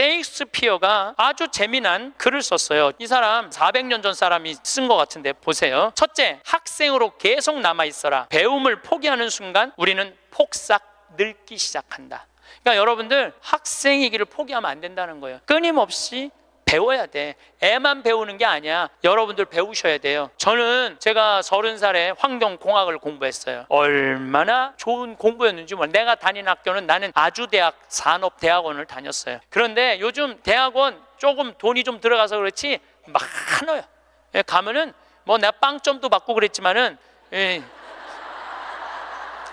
셰익스피어가 아주 재미난 글을 썼어요. 이 사람 400년 전 사람이 쓴 것 같은데 보세요. 첫째, 학생으로 계속 남아있어라. 배움을 포기하는 순간 우리는 폭삭 늙기 시작한다. 그러니까 여러분들 학생이기를 포기하면 안 된다는 거예요. 끊임없이 배워야 돼. 애만 배우는 게 아니야. 여러분들 배우셔야 돼요. 저는 제가 30살에 환경공학을 공부했어요. 얼마나 좋은 공부였는지 몰라요. 내가 다닌 학교는 나는 아주대학 산업대학원을 다녔어요. 그런데 요즘 대학원 조금 돈이 좀 들어가서 그렇지 많아요. 가면은 뭐 내가 빵점도 받고 그랬지만은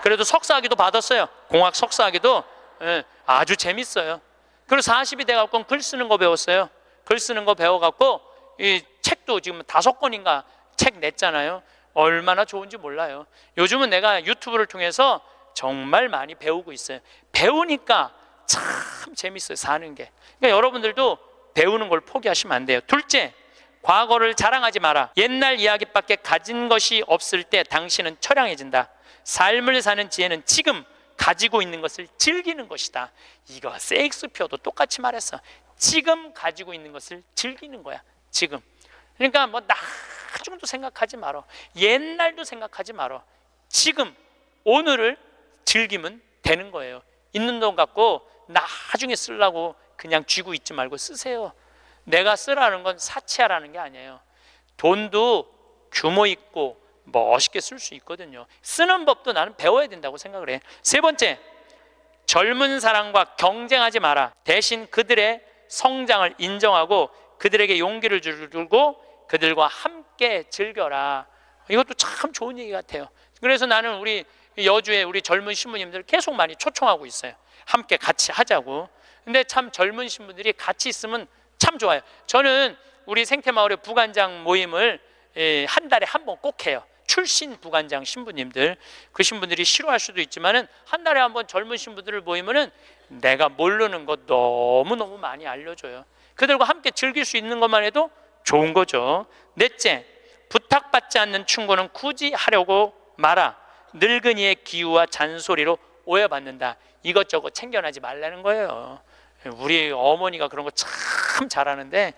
그래도 석사학위도 받았어요. 공학 석사학위도 아주 재밌어요. 그리고 40이 돼갖고 글 쓰는 거 배웠어요. 글 쓰는 거 배워갖고 이 책도 지금 5권인가 책 냈잖아요. 얼마나 좋은지 몰라요. 요즘은 내가 유튜브를 통해서 정말 많이 배우고 있어요. 배우니까 참 재밌어요, 사는 게. 그러니까 여러분들도 배우는 걸 포기하시면 안 돼요. 둘째, 과거를 자랑하지 마라. 옛날 이야기밖에 가진 것이 없을 때 당신은 처량해진다. 삶을 사는 지혜는 지금 가지고 있는 것을 즐기는 것이다. 이거 셰익스피어도 똑같이 말했어. 지금 가지고 있는 것을 즐기는 거야. 지금. 그러니까 뭐 나중도 생각하지 말어. 옛날도 생각하지 말어. 지금 오늘을 즐기면 되는 거예요. 있는 돈 갖고 나중에 쓰려고 그냥 쥐고 있지 말고 쓰세요. 내가 쓰라는 건 사치하라는 게 아니에요. 돈도 규모 있고 멋있게 쓸 수 있거든요. 쓰는 법도 나는 배워야 된다고 생각을 해. 세 번째, 젊은 사람과 경쟁하지 마라. 대신 그들의 성장을 인정하고 그들에게 용기를 주고 그들과 함께 즐겨라. 이것도 참 좋은 얘기 같아요. 그래서 나는 우리 여주에 우리 젊은 신부님들 계속 많이 초청하고 있어요. 함께 같이 하자고. 근데 참 젊은 신부들이 같이 있으면 참 좋아요. 저는 우리 생태마을의 부관장 모임을 한 달에 한 번 꼭 해요. 출신 부관장 신부님들, 그 신부들이 싫어할 수도 있지만은 한 달에 한 번 젊은 신부들을 모이면은 내가 모르는 거 너무너무 많이 알려줘요. 그들과 함께 즐길 수 있는 것만 해도 좋은 거죠. 넷째, 부탁받지 않는 충고는 굳이 하려고 마라. 늙은이의 기우와 잔소리로 오해받는다. 이것저것 챙겨나지 말라는 거예요. 우리 어머니가 그런 거 참 잘하는데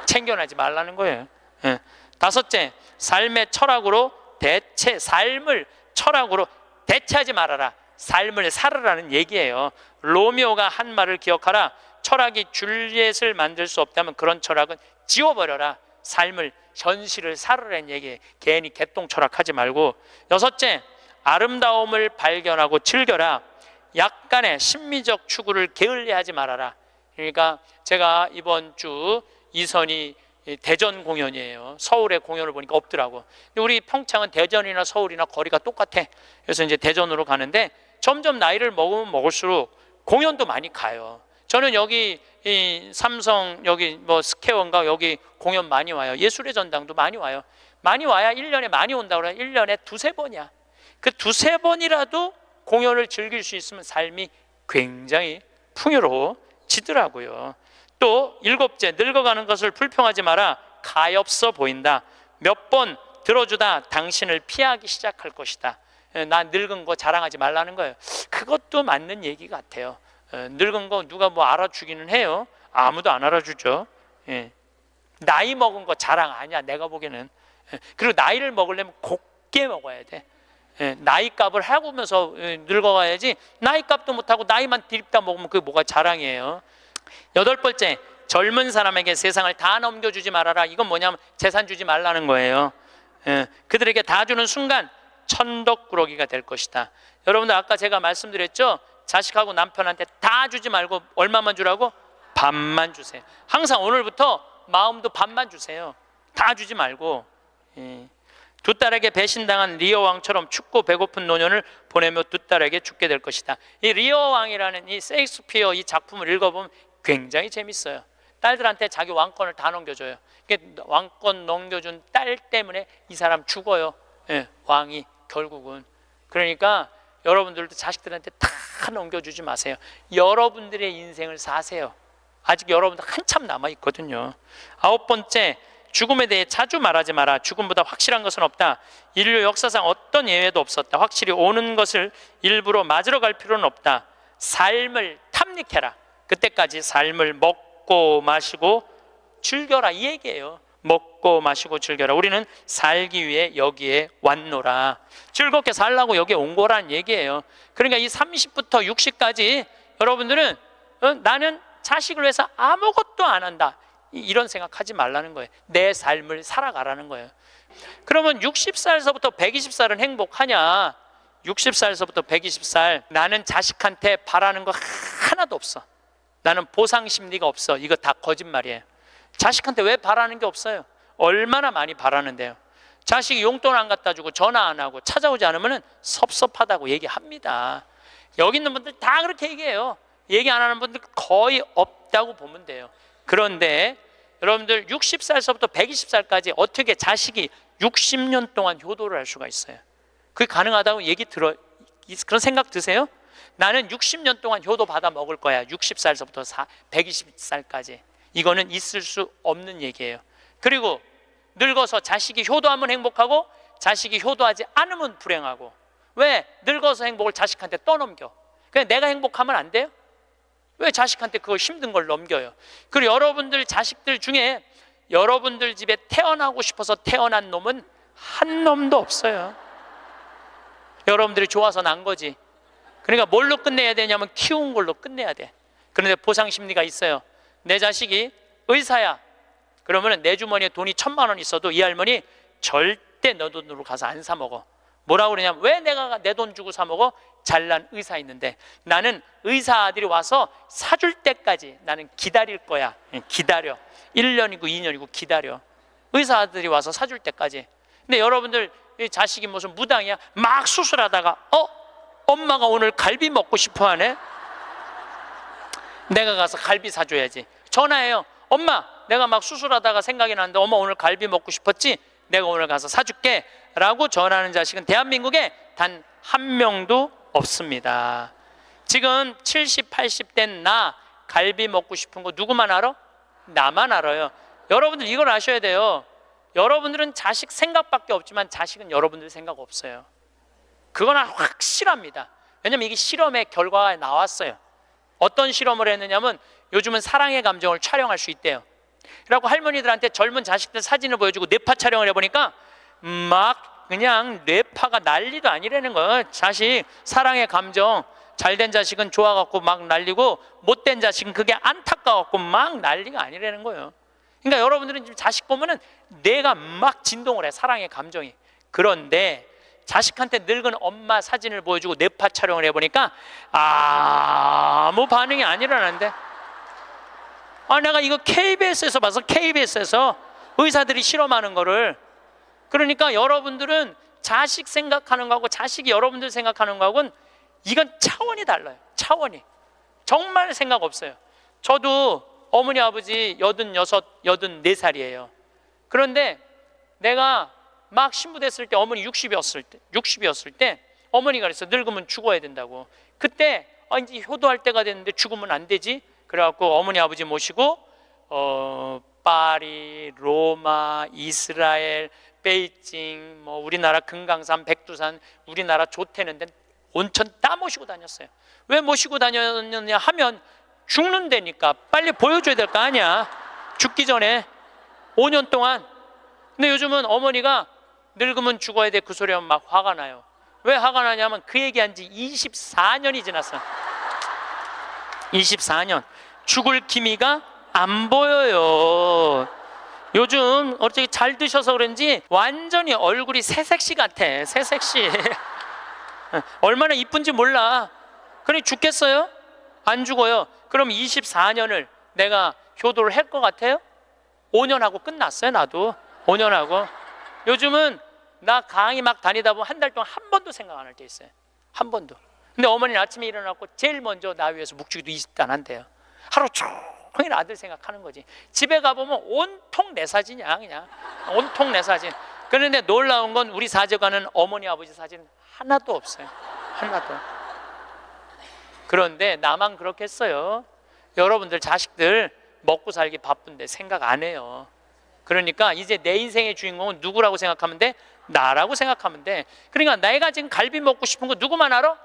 챙겨나지 말라는 거예요. 다섯째, 삶을 철학으로 대체하지 말아라. 삶을 살으라는 얘기예요. 로미오가 한 말을 기억하라. 철학이 줄리엣을 만들 수 없다면 그런 철학은 지워버려라. 삶을, 현실을 살으라는 얘기예요. 괜히 개똥 철학하지 말고. 여섯째, 아름다움을 발견하고 즐겨라. 약간의 심미적 추구를 게을리하지 말아라. 그러니까 제가 이번 주 이선이 대전 공연이에요. 서울의 공연을 보니까 없더라고. 근데 우리 평창은 대전이나 서울이나 거리가 똑같아. 그래서 이제 대전으로 가는데 점점 나이를 먹으면 먹을수록 공연도 많이 가요. 저는 여기 이 삼성 여기 뭐 스퀘어인가 여기 공연 많이 와요. 예술의 전당도 많이 와요. 많이 와야 1년에 많이 온다고 그래요. 1년에 두세 번이야. 그 두세 번이라도 공연을 즐길 수 있으면 삶이 굉장히 풍요로워지더라고요. 또 일곱째, 늙어가는 것을 불평하지 마라. 가엾어 보인다. 몇 번 들어주다 당신을 피하기 시작할 것이다. 나 늙은 거 자랑하지 말라는 거예요. 그것도 맞는 얘기 같아요. 늙은 거 누가 뭐 알아주기는 해요. 아무도 안 알아주죠. 나이 먹은 거 자랑 아니야, 내가 보기에는. 그리고 나이를 먹으려면 곱게 먹어야 돼. 나이 값을 하고면서 늙어가야지. 나이 값도 못하고 나이만 디립다 먹으면 그게 뭐가 자랑이에요. 여덟 번째, 젊은 사람에게 세상을 다 넘겨주지 말아라. 이건 뭐냐면 재산 주지 말라는 거예요. 그들에게 다 주는 순간 천덕꾸러기가 될 것이다. 여러분들 아까 제가 말씀드렸죠? 자식하고 남편한테 다 주지 말고 얼마만 주라고? 반만 주세요. 항상 오늘부터 마음도 반만 주세요. 다 주지 말고. 두 딸에게 배신당한 리어 왕처럼 춥고 배고픈 노년을 보내며 두 딸에게 죽게 될 것이다. 이 리어 왕이라는 이 셰익스피어 이 작품을 읽어보면 굉장히 재밌어요. 딸들한테 자기 왕권을 다 넘겨줘요. 왕권 넘겨준 딸 때문에 이 사람 죽어요. 왕이 결국은. 그러니까 여러분들도 자식들한테 다 넘겨주지 마세요. 여러분들의 인생을 사세요. 아직 여러분들 한참 남아있거든요. 아홉 번째, 죽음에 대해 자주 말하지 마라. 죽음보다 확실한 것은 없다. 인류 역사상 어떤 예외도 없었다. 확실히 오는 것을 일부러 맞으러 갈 필요는 없다. 삶을 탐닉해라. 그때까지 삶을 먹고 마시고 즐겨라, 이 얘기예요. 먹고 마시고 즐겨라. 우리는 살기 위해 여기에 왔노라. 즐겁게 살라고 여기에 온 거란 얘기예요. 그러니까 이 30부터 60까지 여러분들은 나는 자식을 위해서 아무것도 안 한다, 이런 생각하지 말라는 거예요. 내 삶을 살아가라는 거예요. 그러면 60살서부터 120살은 행복하냐? 60살서부터 120살, 나는 자식한테 바라는 거 하나도 없어. 나는 보상 심리가 없어. 이거 다 거짓말이에요. 자식한테 왜 바라는 게 없어요? 얼마나 많이 바라는데요. 자식이 용돈 안 갖다 주고 전화 안 하고 찾아오지 않으면 섭섭하다고 얘기합니다. 여기 있는 분들 다 그렇게 얘기해요. 얘기 안 하는 분들 거의 없다고 보면 돼요. 그런데 여러분들 60살서부터 120살까지 어떻게 자식이 60년 동안 효도를 할 수가 있어요? 그게 가능하다고 그런 생각 드세요? 나는 60년 동안 효도 받아 먹을 거야. 60살서부터 120살까지. 이거는 있을 수 없는 얘기예요. 그리고 늙어서 자식이 효도하면 행복하고 자식이 효도하지 않으면 불행하고. 왜? 늙어서 행복을 자식한테 떠넘겨. 그냥 내가 행복하면 안 돼요? 왜 자식한테 그걸 힘든 걸 넘겨요? 그리고 여러분들 자식들 중에 여러분들 집에 태어나고 싶어서 태어난 놈은 한 놈도 없어요. 여러분들이 좋아서 난 거지. 그러니까 뭘로 끝내야 되냐면 키운 걸로 끝내야 돼. 그런데 보상 심리가 있어요. 내 자식이 의사야. 그러면 내 주머니에 돈이 1,000만 원 있어도 이 할머니 절대 너 돈으로 가서 안 사 먹어. 뭐라고 그러냐면, 왜 내가 내 돈 주고 사 먹어? 잘난 의사 있는데. 나는 의사 아들이 와서 사줄 때까지 나는 기다릴 거야. 기다려. 1년이고 2년이고 기다려. 의사 아들이 와서 사줄 때까지. 근데 여러분들 자식이 무슨 무당이야? 막 수술하다가 엄마가 오늘 갈비 먹고 싶어 하네? 내가 가서 갈비 사줘야지. 전화해요. 엄마, 내가 막 수술하다가 생각이 나는데 엄마 오늘 갈비 먹고 싶었지? 내가 오늘 가서 사줄게 라고 전하는 자식은 대한민국에 단 한 명도 없습니다. 지금 70, 80 된 나 갈비 먹고 싶은 거 누구만 알아? 나만 알아요. 여러분들 이걸 아셔야 돼요. 여러분들은 자식 생각밖에 없지만 자식은 여러분들 생각 없어요. 그건 확실합니다. 왜냐면 이게 실험의 결과가 나왔어요. 어떤 실험을 했느냐면, 요즘은 사랑의 감정을 촬영할 수 있대요. 그래갖고 할머니들한테 젊은 자식들 사진을 보여주고 뇌파 촬영을 해보니까 막 그냥 뇌파가 난리도 아니라는 거예요. 자식 사랑의 감정, 잘된 자식은 좋아갖고 막 난리고 못된 자식은 그게 안타까워갖고 막 난리가 아니라는 거예요. 그러니까 여러분들은 지금 자식 보면은 뇌가 막 진동을 해, 사랑의 감정이. 그런데 자식한테 늙은 엄마 사진을 보여주고 뇌파 촬영을 해보니까 아무 반응이 안 일어나는데, 내가 이거 KBS에서 봐서, KBS에서 의사들이 실험하는 거를. 그러니까 여러분들은 자식 생각하는 거하고 자식이 여러분들 생각하는 거하고는 이건 차원이 달라요. 차원이 정말 생각 없어요. 저도 어머니 아버지 86, 84살이에요 그런데 내가 막 신부됐을 때, 어머니 60이었을 때 어머니가 그랬어. 늙으면 죽어야 된다고. 그때 이제 효도할 때가 됐는데 죽으면 안 되지. 그래갖고 어머니 아버지 모시고 파리, 로마, 이스라엘, 베이징, 우리나라 금강산, 백두산, 우리나라 좋다는 데 온천 다 모시고 다녔어요. 왜 모시고 다녔느냐 하면 죽는다니까. 빨리 보여줘야 될 거 아니야, 죽기 전에 5년 동안. 근데 요즘은 어머니가 늙으면 죽어야 돼 그 소리 하면 막 화가 나요. 왜 화가 나냐면 그 얘기한 지 24년이 지났어. 24년 죽을 기미가 안 보여요. 요즘 어떻게 잘 드셔서 그런지 완전히 얼굴이 새색시 같아. 새색시. 얼마나 이쁜지 몰라. 그러니 죽겠어요? 안 죽어요. 그럼 24년을 내가 효도를 할 것 같아요? 5년 하고 끝났어요. 나도 5년 하고. 요즘은 나 강의 막 다니다 보면 한 달 동안 한 번도 생각 안 할 때 있어요. 한 번도. 근데 어머니는 아침에 일어나고 제일 먼저 나 위해서 묵주기도 20단 한대요. 하루 종일 아들 생각하는 거지. 집에 가보면 온통 내 사진이야. 그냥 온통 내 사진. 그런데 놀라운 건 우리 사제관은 어머니 아버지 사진 하나도 없어요. 하나도. 그런데 나만 그렇겠어요? 여러분들 자식들 먹고 살기 바쁜데 생각 안 해요. 그러니까 이제 내 인생의 주인공은 누구라고 생각하면 돼? 나라고 생각하면 돼. 그러니까 내가 지금 갈비 먹고 싶은 거 누구만 알아?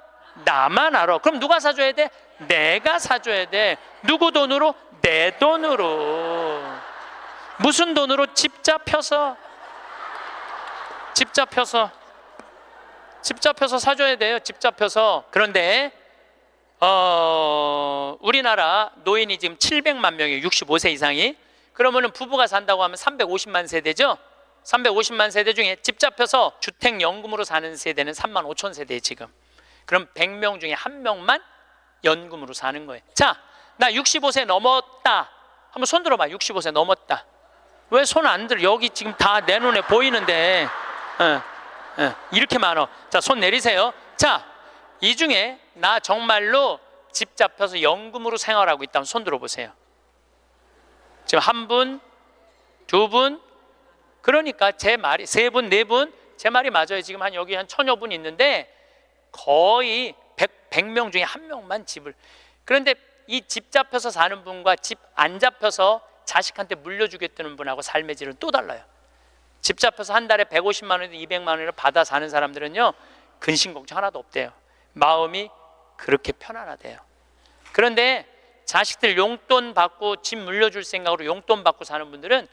나만 알아. 그럼 누가 사줘야 돼? 내가 사줘야 돼. 누구 돈으로? 내 돈으로. 무슨 돈으로? 집 잡혀서 사줘야 돼요. 집 잡혀서. 그런데 우리나라 노인이 지금 700만 명이에요. 65세 이상이. 그러면은 부부가 산다고 하면 350만 세대죠. 350만 세대 중에 집 잡혀서 주택연금으로 사는 세대는 3만 5천 세대에 지금. 그럼 100명 중에 1명만 연금으로 사는 거예요. 자, 나 65세 넘었다. 한번 손 들어봐. 65세 넘었다. 왜 손 안 들어? 여기 지금 다 내 눈에 보이는데 이렇게 많어. 자, 손 내리세요. 자, 이 중에 나 정말로 집 잡혀서 연금으로 생활하고 있다면 손 들어보세요. 지금 한 분, 두 분, 그러니까 제 말이 세 분, 네 분, 제 말이 맞아요. 지금 여기 한 1000여 분 있는데 거의 100명 중에 1명만 집을. 그런데 이 집 잡혀서 사는 분과 집 안 잡혀서 자식한테 물려주겠다는 분하고 삶의 질은 또 달라요. 집 잡혀서 한 달에 150만 원에서 200만 원을 받아 사는 사람들은요, 근심 걱정 하나도 없대요. 마음이 그렇게 편안하대요. 그런데 자식들 용돈 받고 집 물려줄 생각으로 용돈 받고 사는 분들은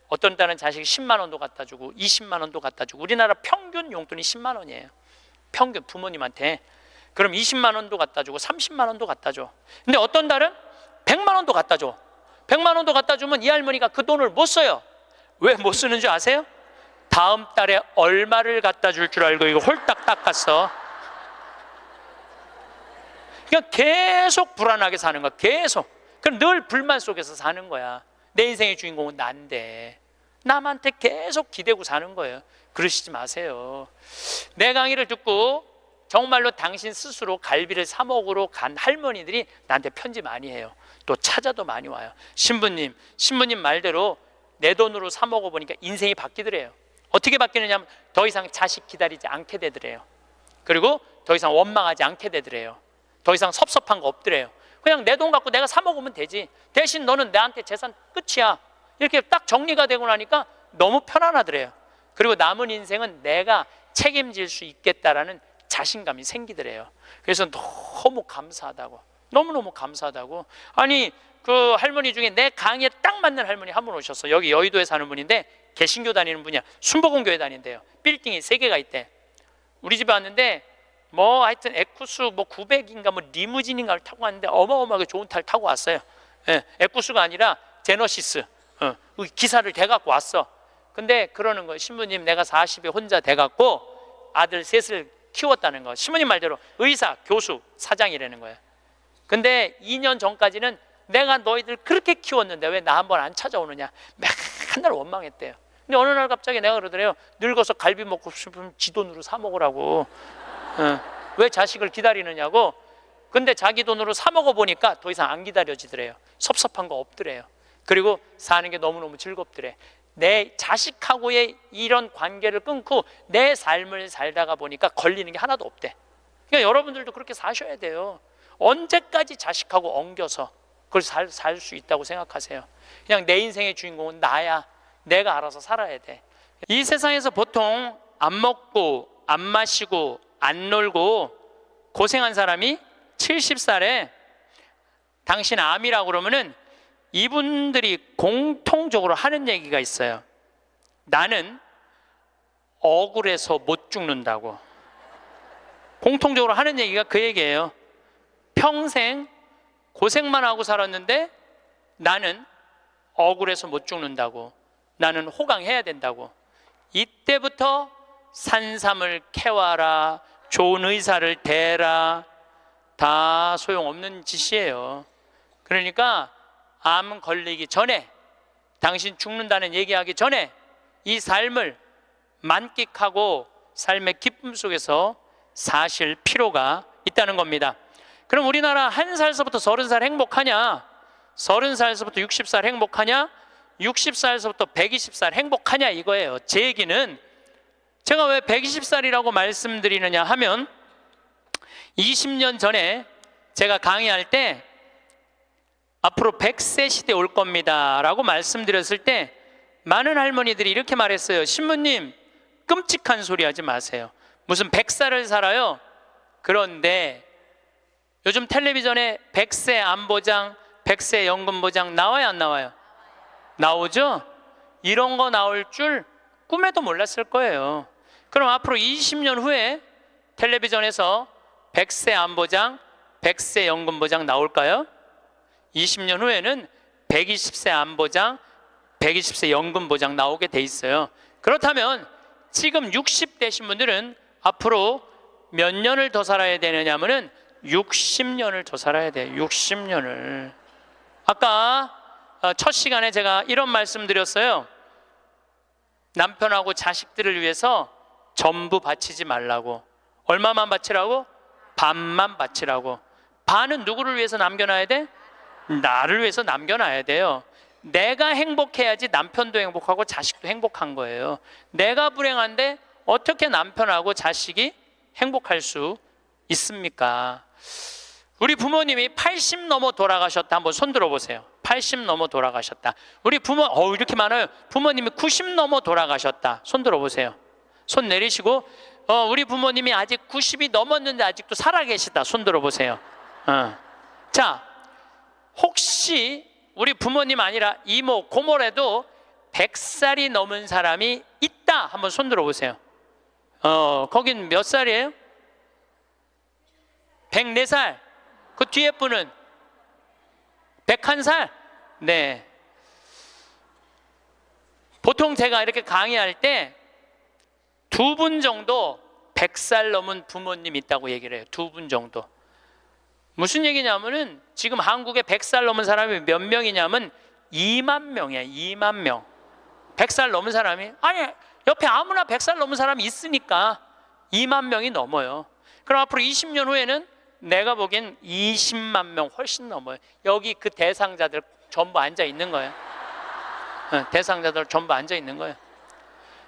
어떤 달은 자식이 10만 원도 갖다 주고 20만 원도 갖다 주고. 우리나라 평균 용돈이 10만 원이에요. 평균 부모님한테. 그럼 20만 원도 갖다 주고 30만 원도 갖다 줘. 근데 어떤 달은 100만 원도 갖다 줘. 100만 원도 갖다 주면 이 할머니가 그 돈을 못 써요. 왜 못 쓰는 줄 아세요? 다음 달에 얼마를 갖다 줄 줄 알고 이거 홀딱 닦았어. 그러니까 계속 불안하게 사는 거야. 계속. 그럼 늘 불만 속에서 사는 거야. 내 인생의 주인공은 난데 남한테 계속 기대고 사는 거예요. 그러시지 마세요. 내 강의를 듣고 정말로 당신 스스로 갈비를 사 먹으러 간 할머니들이 나한테 편지 많이 해요. 또 찾아도 많이 와요. 신부님 말대로 내 돈으로 사 먹어보니까 인생이 바뀌더래요. 어떻게 바뀌느냐면 더 이상 자식 기다리지 않게 되더래요. 그리고 더 이상 원망하지 않게 되더래요. 더 이상 섭섭한 거 없더래요. 그냥 내 돈 갖고 내가 사 먹으면 되지. 대신 너는 나한테 재산 끝이야. 이렇게 딱 정리가 되고 나니까 너무 편안하더래요. 그리고 남은 인생은 내가 책임질 수 있겠다라는 자신감이 생기더래요. 그래서 너무 감사하다고. 너무너무 감사하다고. 아니, 그 할머니 중에 내 강의에 딱 맞는 할머니 한 분 오셨어. 여기 여의도에 사는 분인데 개신교 다니는 분이야. 순복음교회 다닌대요. 빌딩이 3개가 있대. 우리 집에 왔는데 뭐 하여튼 에쿠스 뭐 900인가 뭐 리무진인가를 타고 왔는데 어마어마하게 좋은 차를 타고 왔어요. 에쿠스가 아니라 제너시스. 기사를 대갖고 왔어. 근데 그러는 거예요. 신부님, 내가 40에 혼자 돼갖고 아들 셋을 키웠다는 거. 신부님 말대로 의사, 교수, 사장이라는 거예요. 근데 2년 전까지는 내가 너희들 그렇게 키웠는데 왜 나 한번 안 찾아오느냐, 맨날 원망했대요. 근데 어느 날 갑자기 내가 그러더래요. 늙어서 갈비 먹고 싶으면 지 돈으로 사 먹으라고. 왜 자식을 기다리느냐고. 근데 자기 돈으로 사 먹어보니까 더 이상 안 기다려지더래요. 섭섭한 거 없더래요. 그리고 사는 게 너무너무 즐겁더래. 내 자식하고의 이런 관계를 끊고 내 삶을 살다가 보니까 걸리는 게 하나도 없대. 그러니까 여러분들도 그렇게 사셔야 돼요. 언제까지 자식하고 엉겨서 그걸 살 수 있다고 생각하세요? 그냥 내 인생의 주인공은 나야. 내가 알아서 살아야 돼. 이 세상에서 보통 안 먹고 안 마시고 안 놀고 고생한 사람이 70살에 당신 암이라고 그러면은 이분들이 공통적으로 하는 얘기가 있어요. 나는 억울해서 못 죽는다고. 공통적으로 하는 얘기가 그 얘기예요. 평생 고생만 하고 살았는데 나는 억울해서 못 죽는다고. 나는 호강해야 된다고. 이때부터 산삼을 캐와라, 좋은 의사를 대라, 다 소용없는 짓이에요. 그러니까 암 걸리기 전에, 당신 죽는다는 얘기하기 전에 이 삶을 만끽하고 삶의 기쁨 속에서 사실 필요가 있다는 겁니다. 그럼 우리나라 1살서부터 30살 행복하냐? 30살서부터 60살 행복하냐? 60살서부터 120살 행복하냐 이거예요. 제 얘기는 제가 왜 120살이라고 말씀드리느냐 하면 20년 전에 제가 강의할 때 앞으로 100세 시대 올 겁니다 라고 말씀드렸을 때 많은 할머니들이 이렇게 말했어요. 신부님, 끔찍한 소리 하지 마세요. 무슨 100살을 살아요? 그런데 요즘 텔레비전에 100세 안보장, 100세 연금보장 나와요, 안 나와요? 나오죠? 이런 거 나올 줄 꿈에도 몰랐을 거예요. 그럼 앞으로 20년 후에 텔레비전에서 100세 안보장, 100세 연금보장 나올까요? 20년 후에는 120세 안보장, 120세 연금보장 나오게 돼 있어요. 그렇다면 지금 60 되신 분들은 앞으로 몇 년을 더 살아야 되느냐면은 60년을 더 살아야 돼요. 60년을. 아까 첫 시간에 제가 이런 말씀 드렸어요. 남편하고 자식들을 위해서 전부 바치지 말라고. 얼마만 바치라고? 반만 바치라고. 반은 누구를 위해서 남겨놔야 돼? 나를 위해서 남겨놔야 돼요. 내가 행복해야지 남편도 행복하고 자식도 행복한 거예요. 내가 불행한데 어떻게 남편하고 자식이 행복할 수 있습니까? 우리 부모님이 80 넘어 돌아가셨다. 한번 손 들어보세요. 80 넘어 돌아가셨다. 우리 부모, 이렇게 많아요. 부모님이 90 넘어 돌아가셨다. 손 들어보세요. 손 내리시고, 우리 부모님이 아직 90이 넘었는데 아직도 살아계시다. 손 들어보세요. 자, 혹시 우리 부모님 아니라 이모, 고모라도 100살이 넘은 사람이 있다. 한번 손 들어보세요. 거긴 몇 살이에요? 104살. 그 뒤에 분은 101살? 네. 보통 제가 이렇게 강의할 때 2분 정도 100살 넘은 부모님 있다고 얘기를 해요. 2분 정도. 무슨 얘기냐면은 지금 한국에 100살 넘은 사람이 몇 명이냐면 2만 명이야. 2만 명. 100살 넘은 사람이, 아니 옆에 아무나 100살 넘은 사람이 있으니까 2만 명이 넘어요. 그럼 앞으로 20년 후에는 내가 보기엔 20만 명 훨씬 넘어요. 여기 그 대상자들 전부 앉아 있는 거예요. 대상자들 전부 앉아 있는 거예요.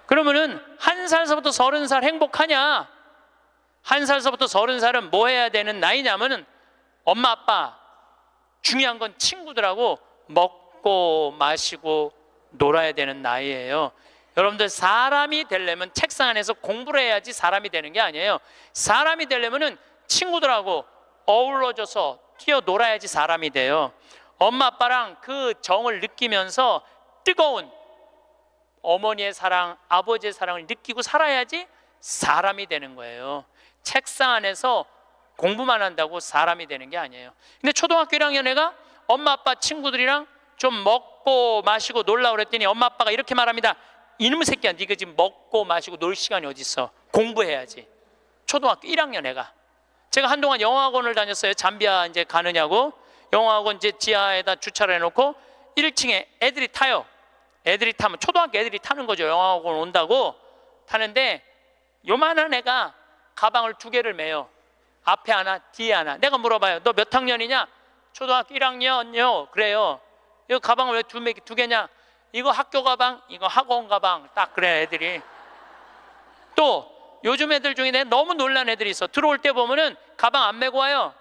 그러면은 1살서부터 30살 행복하냐? 1살서부터 30살은 뭐 해야 되는 나이냐면은 엄마 아빠, 중요한 건 친구들하고 먹고 마시고 놀아야 되는 나이예요. 여러분들, 사람이 되려면 책상 안에서 공부를 해야지 사람이 되는 게 아니에요. 사람이 되려면은 친구들하고 어우러져서 뛰어놀아야지 사람이 돼요. 엄마 아빠랑 그 정을 느끼면서 뜨거운 어머니의 사랑, 아버지의 사랑을 느끼고 살아야지 사람이 되는 거예요. 책상 안에서 공부만 한다고 사람이 되는 게 아니에요. 근데 초등학교 1학년 애가 엄마 아빠 친구들이랑 좀 먹고 마시고 놀라 그랬더니 엄마 아빠가 이렇게 말합니다. 이놈의 새끼야, 네가 지금 먹고 마시고 놀 시간이 어디 있어? 공부해야지. 초등학교 1학년 애가. 제가 한동안 영어학원을 다녔어요. 잠비아 이제 가느냐고. 영어학원 이제 지하에다 주차를 해놓고 1층에 애들이 타요. 애들이 타면 초등학교 애들이 타는 거죠. 영어학원 온다고 타는데 요만한 애가 가방을 2개를 메요. 앞에 하나, 뒤에 하나. 내가 물어봐요. 너 몇 학년이냐? 초등학교 1학년요. 그래요. 이거 가방을 왜 2개냐? 이거 학교 가방, 이거 학원 가방. 딱 그래 애들이. 또 요즘 애들 중에 내가 너무 놀란 애들이 있어. 들어올 때 보면은 가방 안 메고 와요.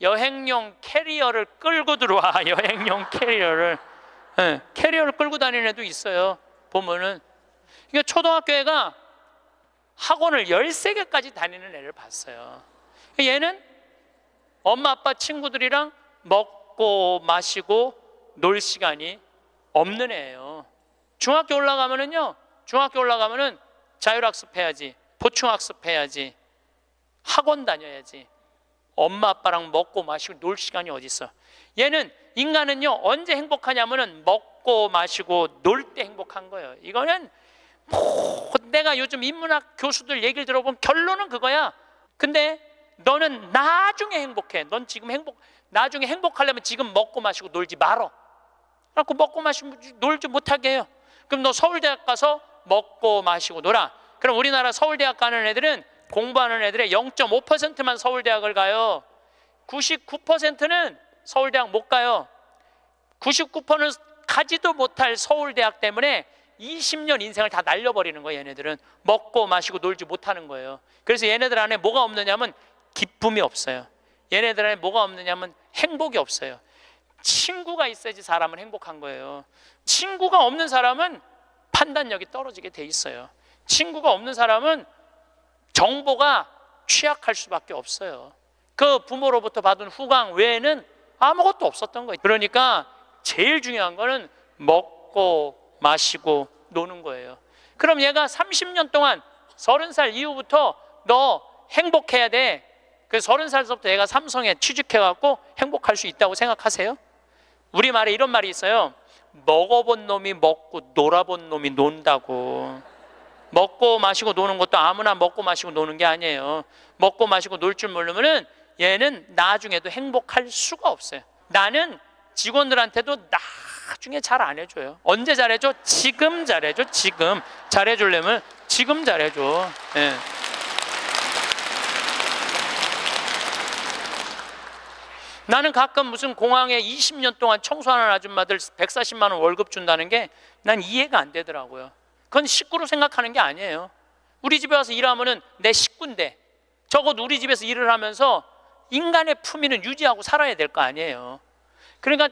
여행용 캐리어를 끌고 들어와. 여행용 캐리어를. 네, 캐리어를 끌고 다니는 애도 있어요. 보면은. 그러니까 초등학교 애가 학원을 13개까지 다니는 애를 봤어요. 얘는 엄마 아빠 친구들이랑 먹고 마시고 놀 시간이 없는 애예요. 중학교 올라가면은 자율학습 해야지, 보충학습 해야지, 학원 다녀야지. 엄마 아빠랑 먹고 마시고 놀 시간이 어디 있어? 얘는, 인간은요 언제 행복하냐면은 먹고 마시고 놀 때 행복한 거예요. 이거는 내가 요즘 인문학 교수들 얘기를 들어보면 결론은 그거야. 근데 너는 나중에 행복해. 넌 지금 나중에 행복하려면 지금 먹고 마시고 놀지 말어. 그래갖고 먹고 마시고 놀지 못하게 해요. 그럼 너 서울대학 가서 먹고 마시고 놀아. 그럼 우리나라 서울대학 가는 애들은, 공부하는 애들의 0.5%만 서울대학을 가요. 99%는 서울대학 못 가요. 99%는 가지도 못할 서울대학 때문에 20년 인생을 다 날려버리는 거예요. 얘네들은 먹고 마시고 놀지 못하는 거예요. 그래서 얘네들 안에 뭐가 없느냐면 기쁨이 없어요. 얘네들 안에 뭐가 없느냐면 행복이 없어요. 친구가 있어야지 사람은 행복한 거예요. 친구가 없는 사람은 판단력이 떨어지게 돼 있어요. 친구가 없는 사람은 정보가 취약할 수밖에 없어요. 그 부모로부터 받은 후광 외에는 아무것도 없었던 거예요. 그러니까 제일 중요한 거는 먹고 마시고 노는 거예요. 그럼 얘가 30년 동안 30살 이후부터 너 행복해야 돼. 그 30살부터 얘가 삼성에 취직해갖고 행복할 수 있다고 생각하세요? 우리말에 이런 말이 있어요. 먹어본 놈이 먹고 놀아본 놈이 논다고. 먹고 마시고 노는 것도 아무나 먹고 마시고 노는 게 아니에요. 먹고 마시고 놀 줄 모르면은 얘는 나중에도 행복할 수가 없어요. 나는 직원들한테도 나중에 잘 안 해줘요. 언제 잘해줘? 지금 잘해줘. 지금 잘해주려면 지금 잘해줘. 예. 나는 가끔 무슨 공항에 20년 동안 청소하는 아줌마들 140만 원 월급 준다는 게 난 이해가 안 되더라고요. 그건 식구로 생각하는 게 아니에요. 우리 집에 와서 일하면은 내 식구인데 적어도 우리 집에서 일을 하면서 인간의 품위는 유지하고 살아야 될 거 아니에요. 그러니까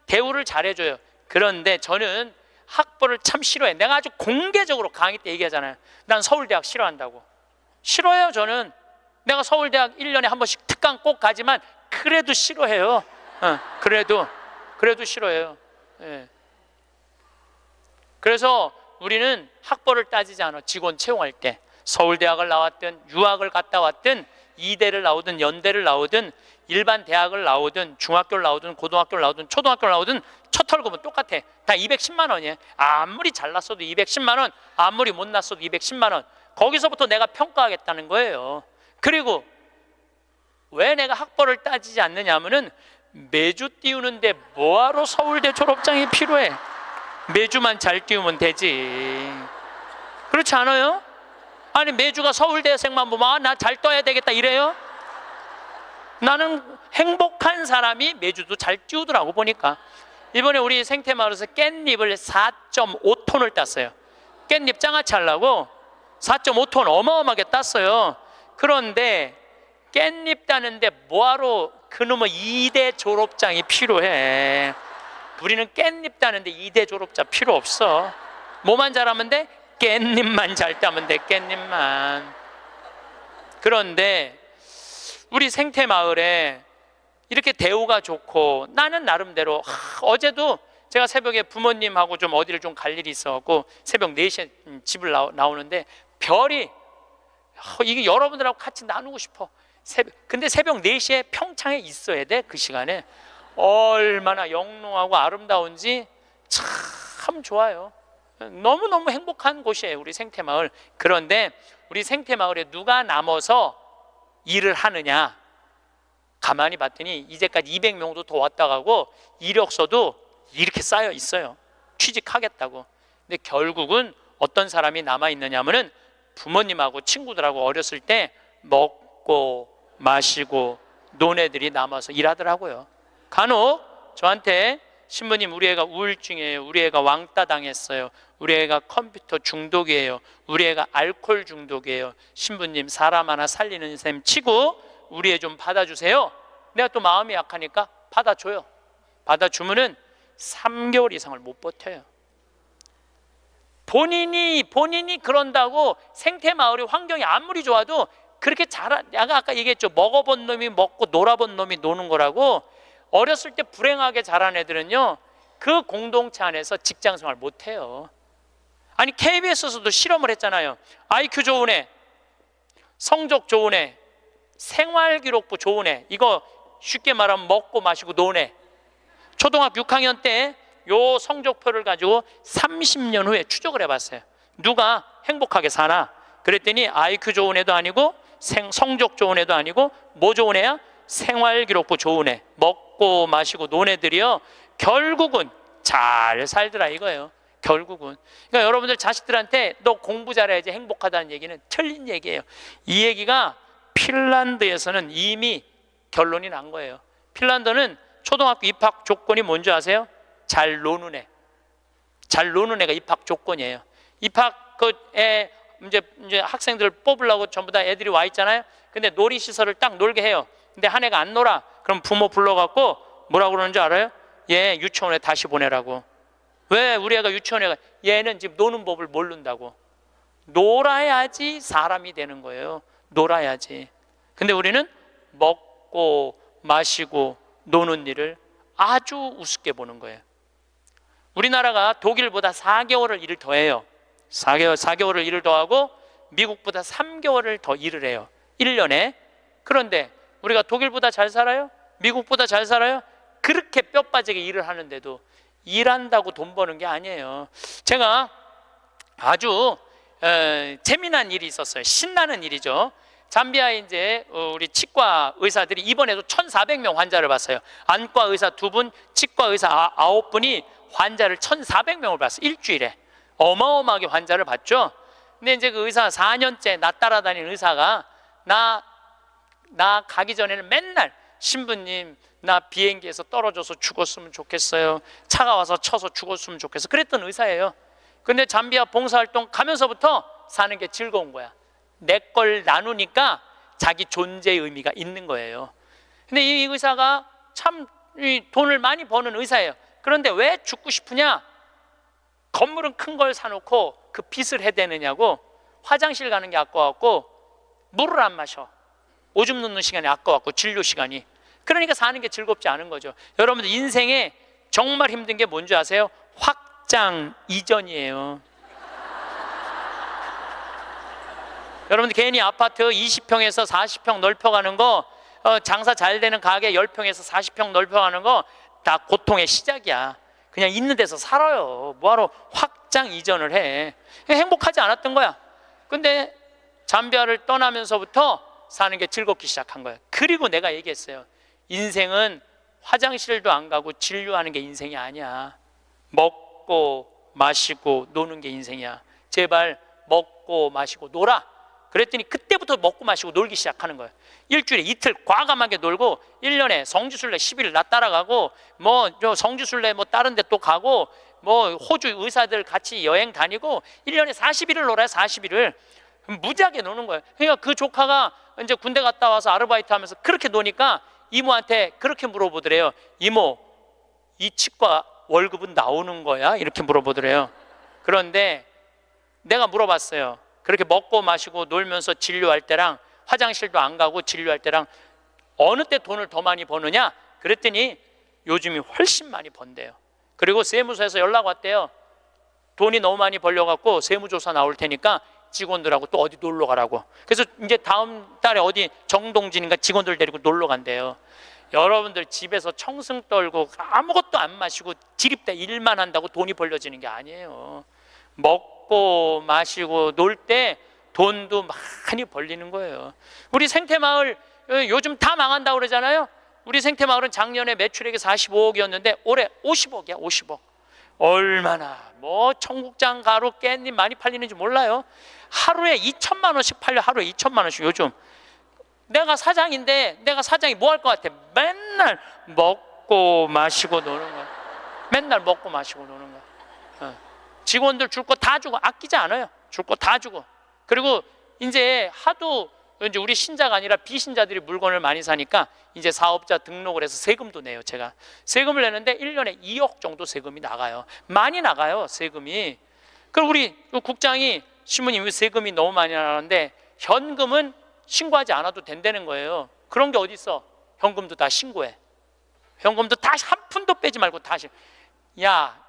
대우를 잘해줘요. 그런데 저는 학벌을 참 싫어해. 내가 아주 공개적으로 강의 때 얘기하잖아요. 난 서울대학 싫어한다고. 싫어해요. 저는 내가 서울대학 1년에 한 번씩 특강 꼭 가지만 그래도 싫어해요. 그래도 싫어해요. 예. 그래서 우리는 학벌을 따지지 않아. 직원 채용할 때 서울대학을 나왔든 유학을 갔다 왔든 이대를 나오든 연대를 나오든 일반 대학을 나오든 중학교를 나오든 고등학교를 나오든 초등학교를 나오든 첫 월급은 똑같아. 다 210만 원이에요. 아무리 잘났어도 210만 원, 아무리 못났어도 210만 원. 거기서부터 내가 평가하겠다는 거예요. 그리고 왜 내가 학벌을 따지지 않느냐 하면은 매주 띄우는데 뭐하러 서울대 졸업장이 필요해? 매주만 잘 띄우면 되지. 그렇지 않아요? 아니 매주가 서울대생만 보면 나 잘 떠야 되겠다 이래요? 나는 행복한 사람이 매주도 잘 띄우더라고 보니까. 이번에 우리 생태마을에서 깻잎을 4.5톤을 땄어요. 깻잎 장아찌 하려고 4.5톤 어마어마하게 땄어요. 그런데 깻잎 따는데 뭐하러 그놈의 2대 졸업장이 필요해? 우리는 깻잎 따는데 2대 졸업장 필요 없어. 뭐만 잘하면 돼? 깻잎만 잘 따면 돼. 깻잎만. 그런데 우리 생태마을에 이렇게 대우가 좋고 나는 나름대로 어제도 제가 새벽에 부모님하고 좀 어디를 좀 갈 일이 있어갖고 새벽 4시에 집을 나오는데 별이 이게 여러분들하고 같이 나누고 싶어. 근데 새벽 4시에 평창에 있어야 돼. 그 시간에 얼마나 영롱하고 아름다운지 참 좋아요. 너무너무 행복한 곳이에요 우리 생태마을. 그런데 우리 생태마을에 누가 남아서 일을 하느냐 가만히 봤더니 이제까지 200명도 더 왔다 가고 이력서도 이렇게 쌓여 있어요. 취직하겠다고. 근데 결국은 어떤 사람이 남아있느냐 하면은 부모님하고 친구들하고 어렸을 때 먹고 마시고 논 애들이 남아서 일하더라고요. 간혹 저한테 신부님 우리 애가 우울증이에요. 우리 애가 왕따 당했어요. 우리 애가 컴퓨터 중독이에요. 우리 애가 알코올 중독이에요. 신부님 사람 하나 살리는 셈 치고 우리 애 좀 받아주세요. 내가 또 마음이 약하니까 받아줘요. 받아주면은 3개월 이상을 못 버텨요. 본인이 그런다고 생태마을의 환경이 아무리 좋아도 그렇게 내가 아까 얘기했죠. 먹어본 놈이 먹고 놀아본 놈이 노는 거라고. 어렸을 때 불행하게 자란 애들은요 그 공동체 안에서 직장생활 못해요. 아니 KBS에서도 실험을 했잖아요. IQ 좋은 애, 성적 좋은 애, 생활기록부 좋은 애, 이거 쉽게 말하면 먹고 마시고 노는 애. 초등학교 6학년 때 요 성적표를 가지고 30년 후에 추적을 해봤어요. 누가 행복하게 사나? 그랬더니 IQ 좋은 애도 아니고 성적 좋은 애도 아니고 뭐 좋은 애야? 생활기록부 좋은 애, 먹고 마시고 논 애들이요 결국은 잘 살더라 이거예요. 결국은. 그러니까 여러분들 자식들한테 너 공부 잘해야지 행복하다는 얘기는 틀린 얘기예요. 이 얘기가 핀란드에서는 이미 결론이 난 거예요. 핀란드는 초등학교 입학 조건이 뭔지 아세요? 잘 노는 애. 잘 노는 애가 입학 조건이에요. 입학 이제 학생들 뽑으려고 전부 다 애들이 와 있잖아요. 근데 놀이시설을 딱 놀게 해요. 근데 한 애가 안 놀아. 그럼 부모 불러갖고 뭐라고 그러는지 알아요? 얘 유치원에 다시 보내라고. 왜 우리 애가 유치원에 가? 얘는 지금 노는 법을 모른다고. 놀아야지 사람이 되는 거예요. 놀아야지. 근데 우리는 먹고 먹고 마시고 노는 일을 아주 우습게 보는 거예요. 우리나라가 독일보다 4개월을 일을 더 해요. 4개월을 일을 더 하고 미국보다 3개월을 더 일을 해요. 1년에. 그런데 우리가 독일보다 잘 살아요? 미국보다 잘 살아요? 그렇게 뼈 빠지게 일을 하는데도 일한다고 돈 버는 게 아니에요. 제가 아주 재미난 일이 있었어요. 신나는 일이죠. 잠비아에 이제 우리 치과 의사들이 이번에도 1,400명 환자를 봤어요. 안과 의사 2분, 치과 의사 9분이 환자를 1,400명을 봤어요. 일주일에. 어마어마하게 환자를 봤죠. 근데 이제 그 의사 4년째 나 따라다니는 의사가 나 가기 전에는 맨날 신부님 나 비행기에서 떨어져서 죽었으면 좋겠어요. 차가 와서 쳐서 죽었으면 좋겠어. 그랬던 의사예요. 근데 잠비아 봉사활동 가면서부터 사는 게 즐거운 거야. 내 걸 나누니까 자기 존재의 의미가 있는 거예요. 근데 이 의사가 참 돈을 많이 버는 의사예요. 그런데 왜 죽고 싶으냐? 건물은 큰 걸 사놓고 그 빚을 해대느냐고. 화장실 가는 게 아까웠고 물을 안 마셔. 오줌 놓는 시간이 아까웠고 진료 시간이. 그러니까 사는 게 즐겁지 않은 거죠. 여러분들 인생에 정말 힘든 게 뭔지 아세요? 확장 이전이에요. 여러분들 괜히 아파트 20평에서 40평 넓혀가는 거, 장사 잘 되는 가게 10평에서 40평 넓혀가는 거 다 고통의 시작이야. 그냥 있는 데서 살아요. 뭐하러 확장 이전을 해. 행복하지 않았던 거야. 근데 잠비아를 떠나면서부터 사는 게 즐겁기 시작한 거예요. 그리고 내가 얘기했어요. 인생은 화장실도 안 가고 진료하는 게 인생이 아니야. 먹고 마시고 노는 게 인생이야. 제발 먹고 마시고 놀아. 그랬더니 그때부터 먹고 마시고 놀기 시작하는 거예요. 일주일에 이틀 과감하게 놀고 1년에 성지순례 10일 나 따라가고 뭐 성지순례 뭐 다른 데 또 가고 뭐 호주 의사들 같이 여행 다니고 1년에 40일을 놀아요. 40일을 무지하게 노는 거예요. 그러니까 그 조카가 이제 군대 갔다 와서 아르바이트 하면서 그렇게 노니까 이모한테 그렇게 물어보더래요. 이모, 이 치과 월급은 나오는 거야? 이렇게 물어보더래요. 그런데 내가 물어봤어요. 그렇게 먹고 마시고 놀면서 진료할 때랑 화장실도 안 가고 진료할 때랑 어느 때 돈을 더 많이 버느냐? 그랬더니 요즘이 훨씬 많이 번대요. 그리고 세무서에서 연락 왔대요. 돈이 너무 많이 벌려갖고 세무조사 나올 테니까 직원들하고 또 어디 놀러 가라고. 그래서 이제 다음 달에 어디 정동진인가 직원들 데리고 놀러 간대요. 여러분들 집에서 청승 떨고 아무것도 안 마시고 지립대 일만 한다고 돈이 벌려지는 게 아니에요. 먹고 마시고 놀 때 돈도 많이 벌리는 거예요. 우리 생태마을 요즘 다 망한다고 그러잖아요. 우리 생태마을은 작년에 매출액이 45억이었는데 올해 50억이야. 50억. 얼마나 뭐 청국장 가루 깻잎 많이 팔리는지 몰라요. 하루에 2천만 원씩 팔려. 하루에 2천만 원씩. 요즘 내가 사장인데 내가 사장이 뭐 할 것 같아? 맨날 먹고 마시고 노는 거야. 맨날 먹고 마시고 노는 거야. 직원들 줄 거 다 주고 아끼지 않아요. 줄 거 다 주고. 그리고 이제 하도 이제 우리 신자가 아니라 비신자들이 물건을 많이 사니까 이제 사업자 등록을 해서 세금도 내요. 제가 세금을 내는데 1년에 2억 정도 세금이 나가요. 많이 나가요. 세금이. 그럼 우리 국장이 신부님 세금이 너무 많이 나가는데 현금은 신고하지 않아도 된다는 거예요. 그런 게 어디 있어? 현금도 다 신고해. 현금도 다 한 푼도 빼지 말고 다 야,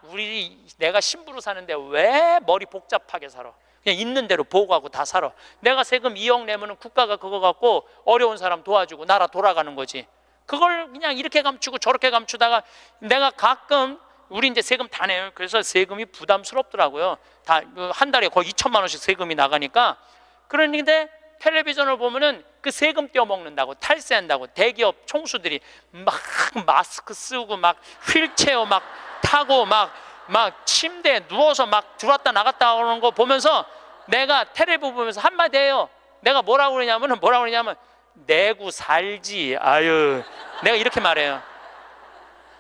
내가 신부로 사는데 왜 머리 복잡하게 살아? 그냥 있는 대로 보고하고 다 살아. 내가 세금 2억 내면은 국가가 그거 갖고 어려운 사람 도와주고 나라 돌아가는 거지. 그걸 그냥 이렇게 감추고 저렇게 감추다가 내가 가끔 우리 이제 세금 다 내요. 그래서 세금이 부담스럽더라고요. 다 한 달에 거의 2천만 원씩 세금이 나가니까. 그런데 텔레비전을 보면은 그 세금 떼어먹는다고 탈세한다고 대기업 총수들이 막 마스크 쓰고 막 휠체어 막 타고 막 침대에 누워서 막 들어왔다 나갔다 하는 거 보면서 내가 텔레비 보면서 한마디 해요. 내가 뭐라고 그러냐면 내고 살지. 아유, 내가 이렇게 말해요.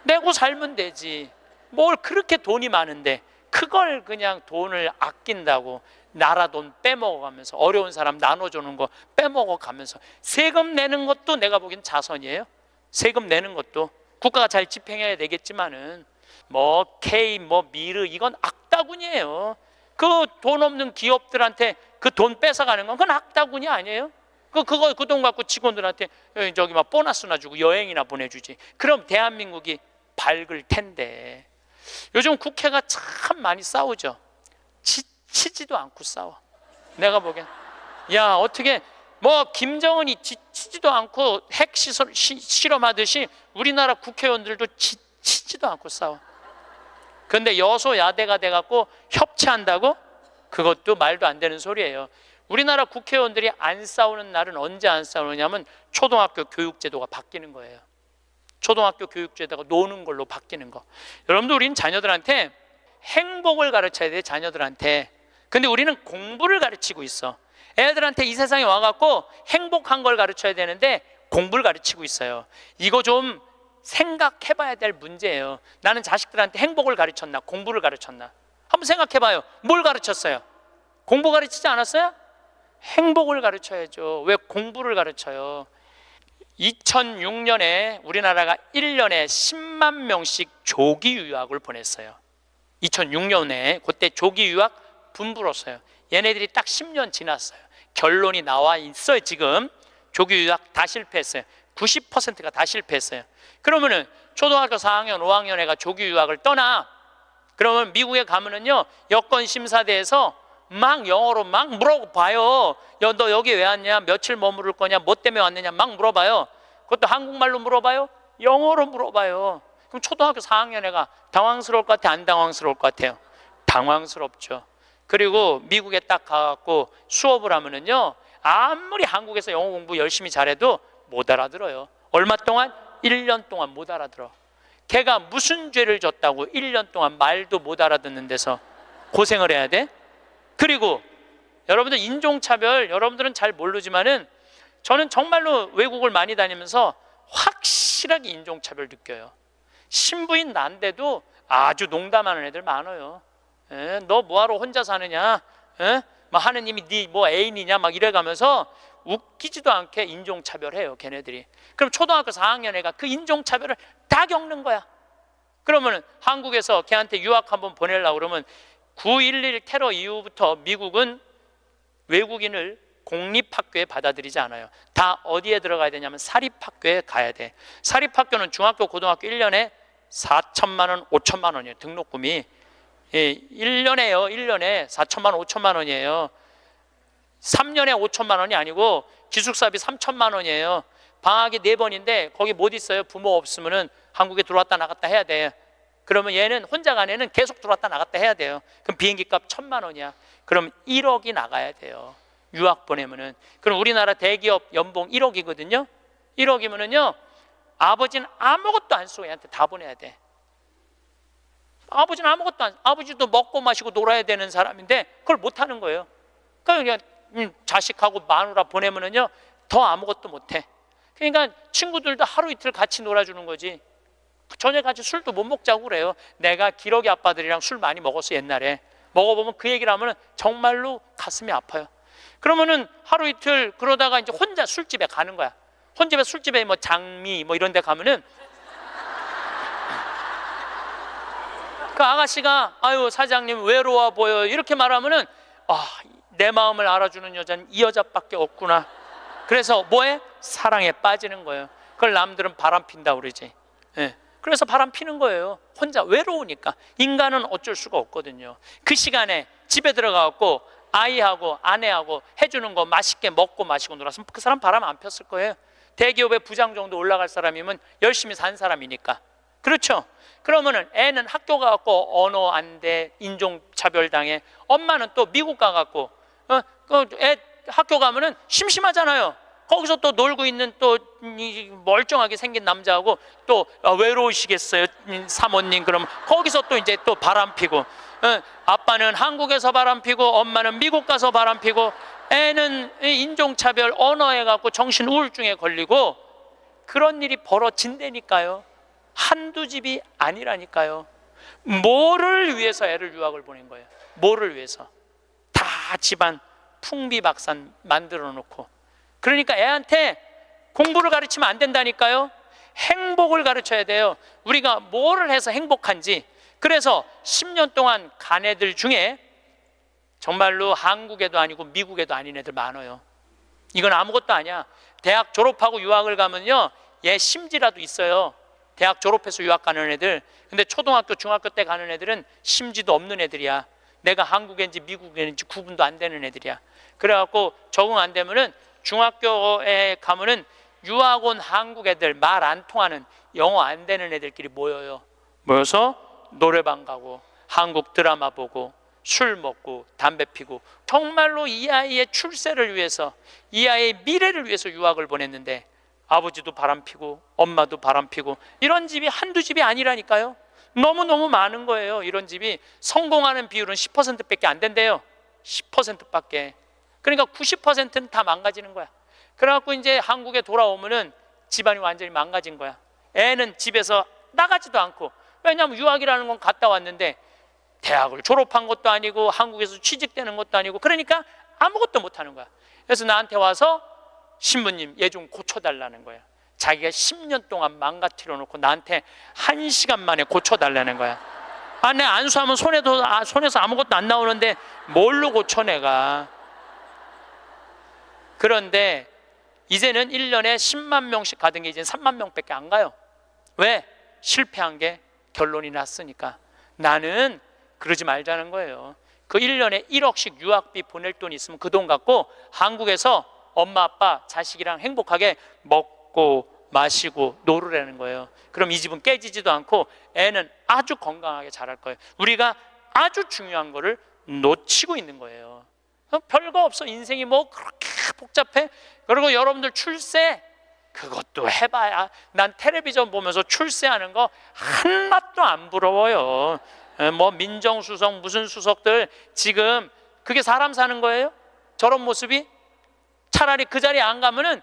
내고 살면 되지. 뭘 그렇게 돈이 많은데 그걸 그냥 돈을 아낀다고 나라 돈 빼먹어가면서 어려운 사람 나눠주는 거 빼먹어가면서 세금 내는 것도 내가 보기엔 자선이에요. 세금 내는 것도 국가가 잘 집행해야 되겠지만은 뭐 K 뭐 미르 이건 악다군이에요. 그 돈 없는 기업들한테 그 돈 뺏어가는 건 그건 악다군이 아니에요. 그 돈 갖고 직원들한테 저기 막 보너스나 주고 여행이나 보내주지. 그럼 대한민국이 밝을 텐데. 요즘 국회가 참 많이 싸우죠. 지치지도 않고 싸워. 내가 보기엔 야, 어떻게 뭐 김정은이 지치지도 않고 핵 실험하듯이 우리나라 국회의원들도 지치지도 않고 싸워. 근데 여소야대가 돼갖고 협치한다고? 그것도 말도 안 되는 소리예요. 우리나라 국회의원들이 안 싸우는 날은 언제 안 싸우느냐면 초등학교 교육제도가 바뀌는 거예요. 초등학교 교육제도가 노는 걸로 바뀌는 거. 여러분들, 우리는 자녀들한테 행복을 가르쳐야 돼요. 자녀들한테. 근데 우리는 공부를 가르치고 있어. 애들한테 이 세상에 와갖고 행복한 걸 가르쳐야 되는데 공부를 가르치고 있어요. 이거 좀 생각해봐야 될 문제예요. 나는 자식들한테 행복을 가르쳤나, 공부를 가르쳤나? 한번 생각해봐요. 뭘 가르쳤어요? 공부 가르치지 않았어요? 행복을 가르쳐야죠. 왜 공부를 가르쳐요? 2006년에 우리나라가 1년에 10만 명씩 조기 유학을 보냈어요. 2006년에 그때 조기 유학 분불었어요. 얘네들이 딱 10년 지났어요. 결론이 나와 있어요. 지금 조기 유학 다 실패했어요. 90%가 다 실패했어요. 그러면은 초등학교 4학년, 5학년 애가 조기 유학을 떠나. 그러면 미국에 가면은요, 여권 심사대에서 막 영어로 막 물어봐요. 너 여기 왜 왔냐? 며칠 머무를 거냐? 뭐 때문에 왔느냐? 막 물어봐요. 그것도 한국말로 물어봐요? 영어로 물어봐요. 그럼 초등학교 4학년 애가 당황스러울 것 같아? 안 당황스러울 것 같아요? 당황스럽죠. 그리고 미국에 딱 가갖고 수업을 하면은요, 아무리 한국에서 영어 공부 열심히 잘해도 못 알아들어요. 얼마 동안? 1년 동안 못 알아들어. 걔가 무슨 죄를 졌다고 1년 동안 말도 못 알아듣는 데서 고생을 해야 돼? 그리고 여러분들, 인종차별, 여러분들은 잘 모르지만은 저는 정말로 외국을 많이 다니면서 확실하게 인종차별 느껴요. 신부인 난데도 아주 농담하는 애들 많아요. 너 뭐하러 혼자 사느냐? 막 하느님이 네 뭐 애인이냐? 막 이래가면서 웃기지도 않게 인종차별해요, 걔네들이. 그럼 초등학교 4학년 애가 그 인종차별을 다 겪는 거야. 그러면 한국에서 걔한테 유학 한번 보내려고 그러면 9.11 테러 이후부터 미국은 외국인을 공립학교에 받아들이지 않아요. 다 어디에 들어가야 되냐면 사립학교에 가야 돼. 사립학교는 중학교, 고등학교 1년에 4천만 원, 5천만 원이에요. 등록금이. 1년에요. 1년에 4천만 원, 5천만 원이에요. 3년에 5천만 원이 아니고 기숙사비 3천만 원이에요. 방학이 4번인데 거기 못 있어요. 부모 없으면은 한국에 들어왔다 나갔다 해야 돼. 그러면 얘는 혼자 간 애는 계속 들어왔다 나갔다 해야 돼요. 그럼 비행기 값 1,000만 원이야. 그럼 1억이 나가야 돼요. 유학 보내면은. 그럼 우리나라 대기업 연봉 1억이거든요. 1억이면은요, 아버지는 아무것도 안 쓰고 얘한테 다 보내야 돼. 아버지는 아무것도 안, 아버지도 먹고 마시고 놀아야 되는 사람인데 그걸 못 하는 거예요. 그러니까 자식하고 마누라 보내면은요, 더 아무것도 못 해. 그러니까 친구들도 하루 이틀 같이 놀아주는 거지. 저녁 같이 술도 못 먹자고 그래요. 내가 기러기 아빠들이랑 술 많이 먹었어. 옛날에 먹어보면 그 얘기를 하면 정말로 가슴이 아파요. 그러면은 하루 이틀 그러다가 이제 혼자 술집에 가는 거야. 혼자 술집에 뭐 장미 뭐 이런 데 가면은 그 아가씨가 아유 사장님 외로워 보여 이렇게 말하면은 내 마음을 알아주는 여자는 이 여자밖에 없구나. 그래서 뭐해? 사랑에 빠지는 거예요. 그걸 남들은 바람 핀다고 그러지. 그래서 바람 피는 거예요. 혼자 외로우니까. 인간은 어쩔 수가 없거든요. 그 시간에 집에 들어가고 아이하고 아내하고 해주는 거 맛있게 먹고 마시고 놀았으면 그 사람 바람 안 폈을 거예요. 대기업의 부장 정도 올라갈 사람이면 열심히 산 사람이니까. 그렇죠? 그러면은 애는 학교 가갖고 언어 안 돼, 인종차별 당해. 엄마는 또 미국 가갖고 애 학교 가면은 심심하잖아요. 거기서 또 놀고 있는 또 멀쩡하게 생긴 남자하고 또 외로우시겠어요 사모님. 그러면 거기서 또 이제 또 바람 피고, 아빠는 한국에서 바람 피고 엄마는 미국 가서 바람 피고, 애는 인종차별 언어에 갖고 정신 우울증에 걸리고, 그런 일이 벌어진다니까요. 한두 집이 아니라니까요. 뭐를 위해서 애를 유학을 보낸 거예요? 뭐를 위해서? 다 집안 풍비박산 만들어 놓고. 그러니까 애한테 공부를 가르치면 안 된다니까요. 행복을 가르쳐야 돼요. 우리가 뭐를 해서 행복한지. 그래서 10년 동안 간 애들 중에 정말로 한국에도 아니고 미국에도 아닌 애들 많아요. 이건 아무것도 아니야. 대학 졸업하고 유학을 가면요, 얘 심지라도 있어요. 대학 졸업해서 유학 가는 애들. 근데 초등학교 중학교 때 가는 애들은 심지도 없는 애들이야. 내가 한국인지 미국인지 구분도 안 되는 애들이야. 그래갖고 적응 안 되면은 중학교에 가면은 유학 온 한국 애들, 말 안 통하는, 영어 안 되는 애들끼리 모여요. 모여서 노래방 가고 한국 드라마 보고 술 먹고 담배 피고, 정말로 이 아이의 출세를 위해서, 이 아이의 미래를 위해서 유학을 보냈는데 아버지도 바람피고 엄마도 바람피고, 이런 집이 한두 집이 아니라니까요. 너무너무 많은 거예요. 이런 집이 성공하는 비율은 10%밖에 안 된대요. 10%밖에. 그러니까 90%는 다 망가지는 거야. 그래갖고 이제 한국에 돌아오면은 집안이 완전히 망가진 거야. 애는 집에서 나가지도 않고, 왜냐하면 유학이라는 건 갔다 왔는데 대학을 졸업한 것도 아니고 한국에서 취직되는 것도 아니고, 그러니까 아무것도 못하는 거야. 그래서 나한테 와서 신부님, 얘 좀 고쳐달라는 거야. 자기가 10년 동안 망가뜨려 놓고 나한테 1시간 만에 고쳐달라는 거야. 아, 내 안수하면 손에서 아무것도 안 나오는데 뭘로 고쳐 내가. 그런데 이제는 1년에 10만 명씩 가던 게 이제는 3만 명밖에 안 가요. 왜? 실패한 게 결론이 났으니까. 나는 그러지 말자는 거예요. 그 1년에 1억씩 유학비 보낼 돈이 있으면 그 돈 갖고 한국에서 엄마 아빠 자식이랑 행복하게 먹고 마시고 놀으라는 거예요. 그럼 이 집은 깨지지도 않고 애는 아주 건강하게 자랄 거예요. 우리가 아주 중요한 거를 놓치고 있는 거예요. 별거 없어. 인생이 뭐 그렇게 복잡해? 그리고 여러분들 출세, 그것도 해봐야. 난 텔레비전 보면서 출세하는 거 한맛도 안 부러워요. 뭐 민정수석 무슨 수석들, 지금 그게 사람 사는 거예요? 저런 모습이? 차라리 그 자리에 안 가면은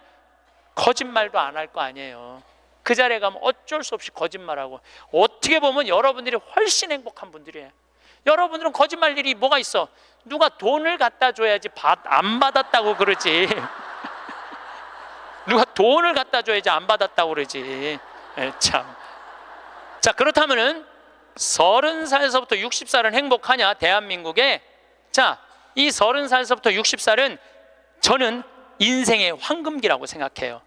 거짓말도 안 할 거 아니에요. 그 자리에 가면 어쩔 수 없이 거짓말하고. 어떻게 보면 여러분들이 훨씬 행복한 분들이에요. 여러분들은 거짓말 일이 뭐가 있어? 누가 돈을 갖다 줘야지 안 받았다고 그러지. 누가 돈을 갖다 줘야지 안 받았다고 그러지. 참. 자, 그렇다면은 30살에서부터 60살은 행복하냐? 대한민국에. 자, 이 30살에서부터 60살은 저는 인생의 황금기라고 생각해요.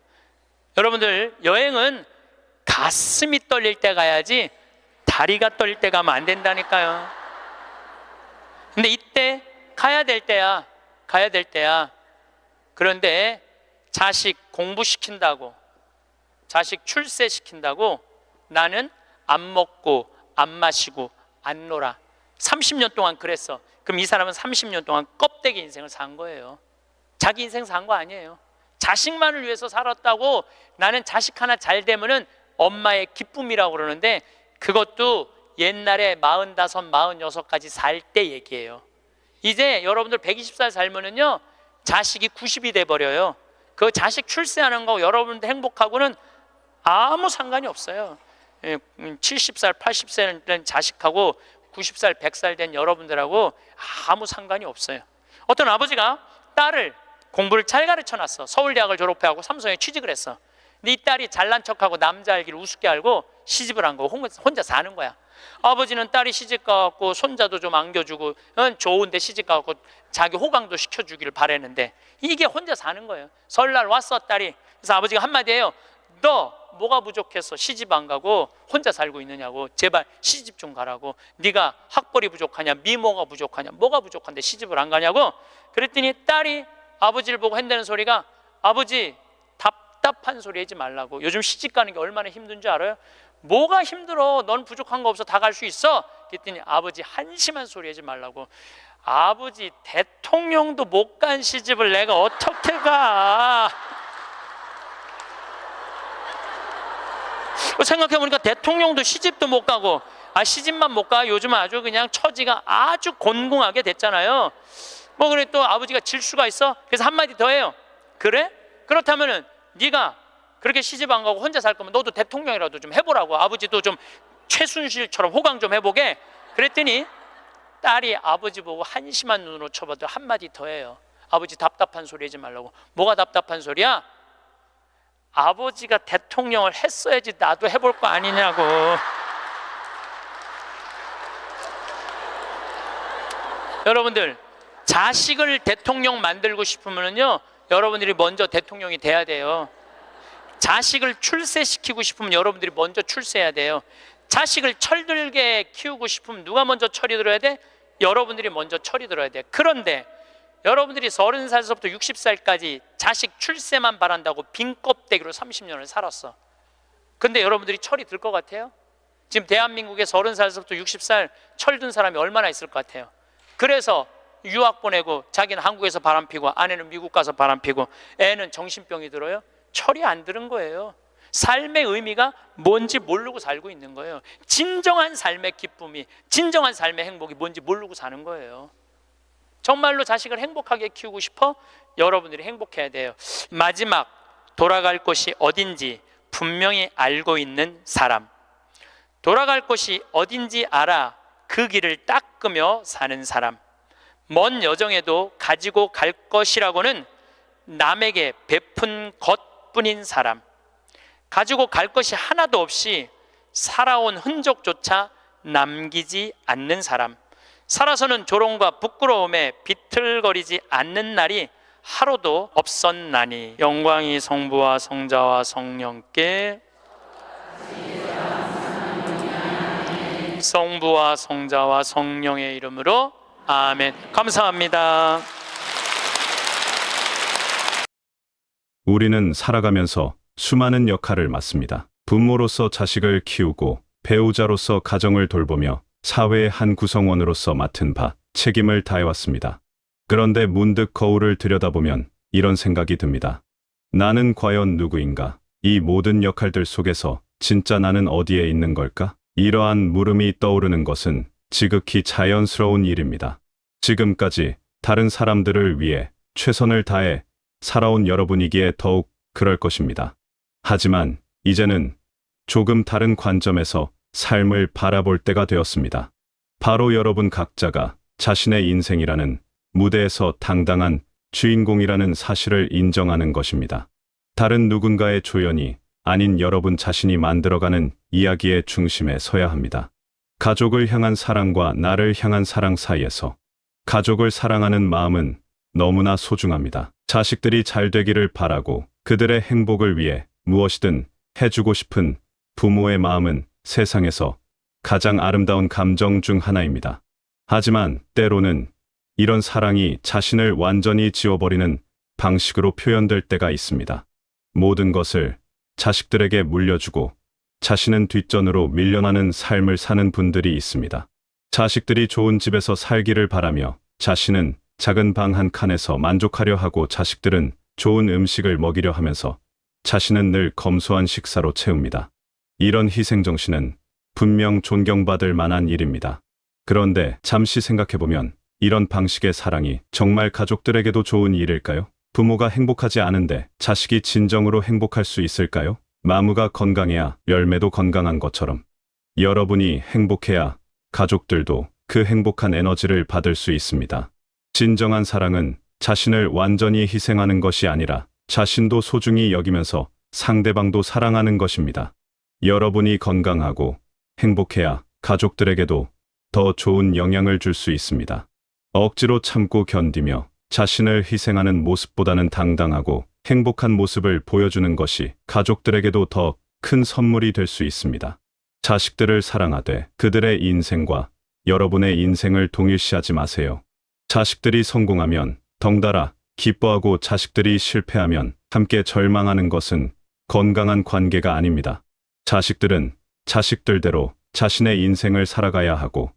여러분들, 여행은 가슴이 떨릴 때 가야지 다리가 떨릴 때 가면 안 된다니까요. 근데 이때 가야 될 때야. 가야 될 때야. 그런데 자식 공부시킨다고, 자식 출세시킨다고 나는 안 먹고 안 마시고 안 놀아. 30년 동안 그랬어. 그럼 이 사람은 30년 동안 껍데기 인생을 산 거예요. 자기 인생 산 거 아니에요. 자식만을 위해서 살았다고. 나는 자식 하나 잘 되면은 엄마의 기쁨이라고 그러는데, 그것도 옛날에 45, 46까지 살 때 얘기예요. 이제 여러분들 120살 살면은요, 자식이 90이 돼버려요. 그 자식 출세하는 거 여러분들 행복하고는 아무 상관이 없어요. 70살, 80살 된 자식하고 90살, 100살 된 여러분들하고 아무 상관이 없어요. 어떤 아버지가 딸을 공부를 잘 가르쳐놨어. 서울대학을 졸업해하고 삼성에 취직을 했어. 근데 이 딸이 잘난 척하고 남자 알기를 우습게 알고 시집을 한 거고 혼자 사는 거야. 아버지는 딸이 시집 가갖고 손자도 좀 안겨주고 좋은데 시집 가갖고 자기 호강도 시켜주기를 바랬는데 이게 혼자 사는 거예요. 설날 왔어 딸이. 그래서 아버지가 한마디 해요. 너 뭐가 부족해서 시집 안 가고 혼자 살고 있느냐고. 제발 시집 좀 가라고. 네가 학벌이 부족하냐, 미모가 부족하냐, 뭐가 부족한데 시집을 안 가냐고. 그랬더니 딸이 아버지를 보고 한다는 소리가, 아버지 답답한 소리 하지 말라고. 요즘 시집 가는 게 얼마나 힘든 줄 알아요? 뭐가 힘들어? 넌 부족한 거 없어. 다 갈 수 있어. 그랬더니 아버지 한심한 소리 하지 말라고. 아버지 대통령도 못 간 시집을 내가 어떻게 가? 생각해보니까 대통령도 시집도 못 가고, 시집만 못 가. 요즘은 아주 그냥 처지가 아주 곤궁하게 됐잖아요. 뭐 그래 또 아버지가 질 수가 있어? 그래서 한마디 더 해요. 그래? 그렇다면은 네가 그렇게 시집 안 가고 혼자 살 거면 너도 대통령이라도 좀 해보라고. 아버지도 좀 최순실처럼 호강 좀 해보게. 그랬더니 딸이 아버지 보고 한심한 눈으로 쳐봐도 한마디 더 해요. 아버지 답답한 소리 하지 말라고. 뭐가 답답한 소리야? 아버지가 대통령을 했어야지 나도 해볼 거 아니냐고. 여러분들, 자식을 대통령 만들고 싶으면요, 여러분들이 먼저 대통령이 돼야 돼요. 자식을 출세시키고 싶으면 여러분들이 먼저 출세해야 돼요. 자식을 철들게 키우고 싶으면 누가 먼저 철이 들어야 돼? 여러분들이 먼저 철이 들어야 돼. 그런데 여러분들이 30살서부터 60살까지 자식 출세만 바란다고 빈 껍데기로 30년을 살았어. 근데 여러분들이 철이 들 것 같아요? 지금 대한민국에 30살서부터 60살 철든 사람이 얼마나 있을 것 같아요? 그래서 유학 보내고 자기는 한국에서 바람피고 아내는 미국 가서 바람피고 애는 정신병이 들어요? 철이 안 들은 거예요. 삶의 의미가 뭔지 모르고 살고 있는 거예요. 진정한 삶의 기쁨이, 진정한 삶의 행복이 뭔지 모르고 사는 거예요. 정말로 자식을 행복하게 키우고 싶어? 여러분들이 행복해야 돼요. 마지막, 돌아갈 곳이 어딘지 분명히 알고 있는 사람. 돌아갈 곳이 어딘지 알아 그 길을 닦으며 사는 사람. 먼 여정에도 가지고 갈 것이라고는 남에게 베푼 것뿐인 사람. 가지고 갈 것이 하나도 없이 살아온 흔적조차 남기지 않는 사람. 살아서는 조롱과 부끄러움에 비틀거리지 않는 날이 하루도 없었나니. 영광이 성부와 성자와 성령께, 성부와 성자와 성령의 이름으로 아멘. 감사합니다. 우리는 살아가면서 수많은 역할을 맡습니다. 부모로서 자식을 키우고, 배우자로서 가정을 돌보며 사회의 한 구성원으로서 맡은 바 책임을 다해왔습니다. 그런데 문득 거울을 들여다보면 이런 생각이 듭니다. 나는 과연 누구인가? 이 모든 역할들 속에서 진짜 나는 어디에 있는 걸까? 이러한 물음이 떠오르는 것은 지극히 자연스러운 일입니다. 지금까지 다른 사람들을 위해 최선을 다해 살아온 여러분이기에 더욱 그럴 것입니다. 하지만 이제는 조금 다른 관점에서 삶을 바라볼 때가 되었습니다. 바로 여러분 각자가 자신의 인생이라는 무대에서 당당한 주인공이라는 사실을 인정하는 것입니다. 다른 누군가의 조연이 아닌 여러분 자신이 만들어가는 이야기의 중심에 서야 합니다. 가족을 향한 사랑과 나를 향한 사랑 사이에서 가족을 사랑하는 마음은 너무나 소중합니다. 자식들이 잘 되기를 바라고 그들의 행복을 위해 무엇이든 해주고 싶은 부모의 마음은 세상에서 가장 아름다운 감정 중 하나입니다. 하지만 때로는 이런 사랑이 자신을 완전히 지워버리는 방식으로 표현될 때가 있습니다. 모든 것을 자식들에게 물려주고 자신은 뒷전으로 밀려나는 삶을 사는 분들이 있습니다. 자식들이 좋은 집에서 살기를 바라며 자신은 작은 방 한 칸에서 만족하려 하고 자식들은 좋은 음식을 먹이려 하면서 자신은 늘 검소한 식사로 채웁니다. 이런 희생정신은 분명 존경받을 만한 일입니다. 그런데 잠시 생각해보면 이런 방식의 사랑이 정말 가족들에게도 좋은 일일까요? 부모가 행복하지 않은데 자식이 진정으로 행복할 수 있을까요? 나무가 건강해야 열매도 건강한 것처럼 여러분이 행복해야 가족들도 그 행복한 에너지를 받을 수 있습니다. 진정한 사랑은 자신을 완전히 희생하는 것이 아니라 자신도 소중히 여기면서 상대방도 사랑하는 것입니다. 여러분이 건강하고 행복해야 가족들에게도 더 좋은 영향을 줄 수 있습니다. 억지로 참고 견디며 자신을 희생하는 모습보다는 당당하고 행복한 모습을 보여주는 것이 가족들에게도 더 큰 선물이 될 수 있습니다. 자식들을 사랑하되 그들의 인생과 여러분의 인생을 동일시하지 마세요. 자식들이 성공하면 덩달아 기뻐하고 자식들이 실패하면 함께 절망하는 것은 건강한 관계가 아닙니다. 자식들은 자식들대로 자신의 인생을 살아가야 하고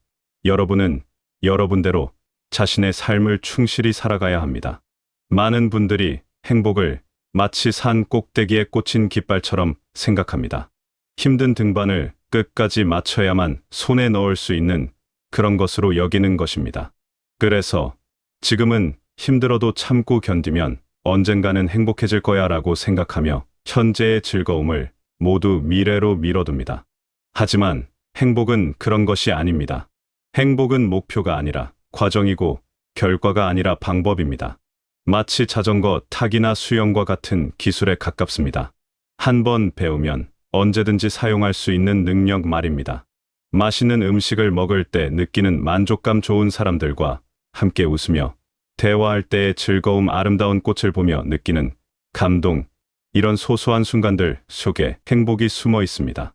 여러분은 여러분대로 자신의 삶을 충실히 살아가야 합니다. 많은 분들이 행복을 마치 산 꼭대기에 꽂힌 깃발처럼 생각합니다. 힘든 등반을 끝까지 맞춰야만 손에 넣을 수 있는 그런 것으로 여기는 것입니다. 그래서 지금은 힘들어도 참고 견디면 언젠가는 행복해질 거야 라고 생각하며 현재의 즐거움을 모두 미래로 미뤄둡니다. 하지만 행복은 그런 것이 아닙니다. 행복은 목표가 아니라 과정이고 결과가 아니라 방법입니다. 마치 자전거 타기나 수영과 같은 기술에 가깝습니다. 한 번 배우면 언제든지 사용할 수 있는 능력 말입니다. 맛있는 음식을 먹을 때 느끼는 만족감, 좋은 사람들과 함께 웃으며 대화할 때의 즐거움, 아름다운 꽃을 보며 느끼는 감동, 이런 소소한 순간들 속에 행복이 숨어 있습니다.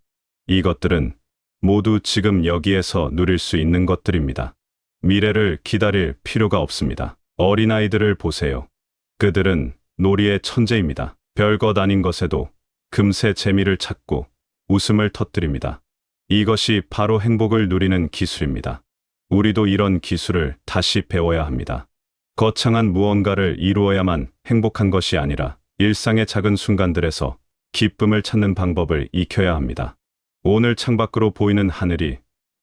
이것들은 모두 지금 여기에서 누릴 수 있는 것들입니다. 미래를 기다릴 필요가 없습니다. 어린아이들을 보세요. 그들은 놀이의 천재입니다. 별것 아닌 것에도 금세 재미를 찾고 웃음을 터뜨립니다. 이것이 바로 행복을 누리는 기술입니다. 우리도 이런 기술을 다시 배워야 합니다. 거창한 무언가를 이루어야만 행복한 것이 아니라 일상의 작은 순간들에서 기쁨을 찾는 방법을 익혀야 합니다. 오늘 창밖으로 보이는 하늘이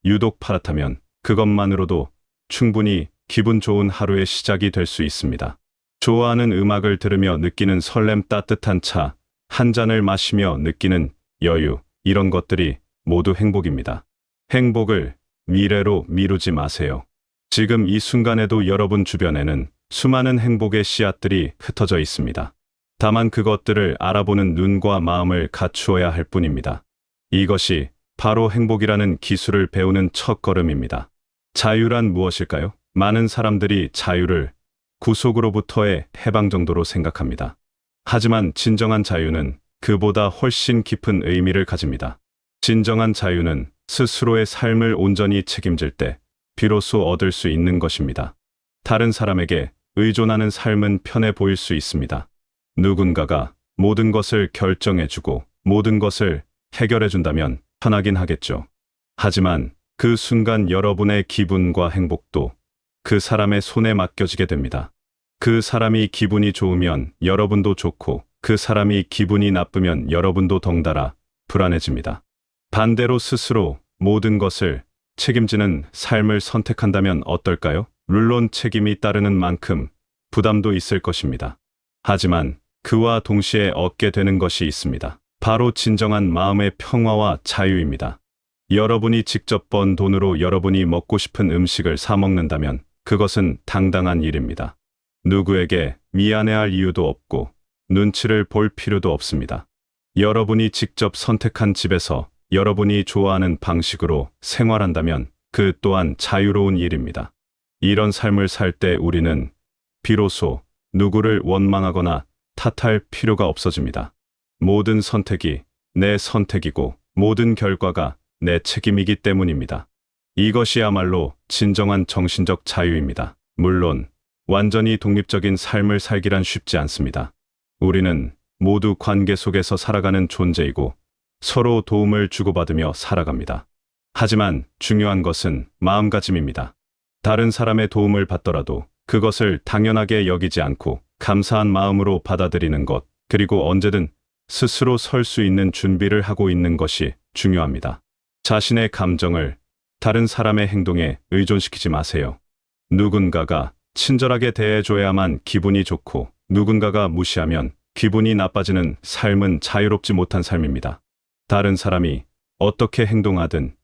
유독 파랗다면 그것만으로도 충분히 기분 좋은 하루의 시작이 될 수 있습니다. 좋아하는 음악을 들으며 느끼는 설렘, 따뜻한 차 한 잔을 마시며 느끼는 여유, 이런 것들이 모두 행복입니다. 행복을 미래로 미루지 마세요. 지금 이 순간에도 여러분 주변에는 수많은 행복의 씨앗들이 흩어져 있습니다. 다만 그것들을 알아보는 눈과 마음을 갖추어야 할 뿐입니다. 이것이 바로 행복이라는 기술을 배우는 첫걸음입니다. 자유란 무엇일까요? 많은 사람들이 자유를 구속으로부터의 해방 정도로 생각합니다. 하지만 진정한 자유는 그보다 훨씬 깊은 의미를 가집니다. 진정한 자유는 스스로의 삶을 온전히 책임질 때 비로소 얻을 수 있는 것입니다. 다른 사람에게 의존하는 삶은 편해 보일 수 있습니다. 누군가가 모든 것을 결정해주고 모든 것을 해결해준다면 편하긴 하겠죠. 하지만 그 순간 여러분의 기분과 행복도 그 사람의 손에 맡겨지게 됩니다. 그 사람이 기분이 좋으면 여러분도 좋고 그 사람이 기분이 나쁘면 여러분도 덩달아 불안해집니다. 반대로 스스로 모든 것을 책임지는 삶을 선택한다면 어떨까요? 물론 책임이 따르는 만큼 부담도 있을 것입니다. 하지만 그와 동시에 얻게 되는 것이 있습니다. 바로 진정한 마음의 평화와 자유입니다. 여러분이 직접 번 돈으로 여러분이 먹고 싶은 음식을 사 먹는다면 그것은 당당한 일입니다. 누구에게 미안해할 이유도 없고 눈치를 볼 필요도 없습니다. 여러분이 직접 선택한 집에서 여러분이 좋아하는 방식으로 생활한다면 그 또한 자유로운 일입니다. 이런 삶을 살 때 우리는 비로소 누구를 원망하거나 탓할 필요가 없어집니다. 모든 선택이 내 선택이고 모든 결과가 내 책임이기 때문입니다. 이것이야말로 진정한 정신적 자유입니다. 물론 완전히 독립적인 삶을 살기란 쉽지 않습니다. 우리는 모두 관계 속에서 살아가는 존재이고 서로 도움을 주고받으며 살아갑니다. 하지만 중요한 것은 마음가짐입니다. 다른 사람의 도움을 받더라도 그것을 당연하게 여기지 않고 감사한 마음으로 받아들이는 것, 그리고 언제든 스스로 설 수 있는 준비를 하고 있는 것이 중요합니다. 자신의 감정을 다른 사람의 행동에 의존시키지 마세요. 누군가가 친절하게 대해줘야만 기분이 좋고 누군가가 무시하면 기분이 나빠지는 삶은 자유롭지 못한 삶입니다. 다른 사람이 어떻게 행동하든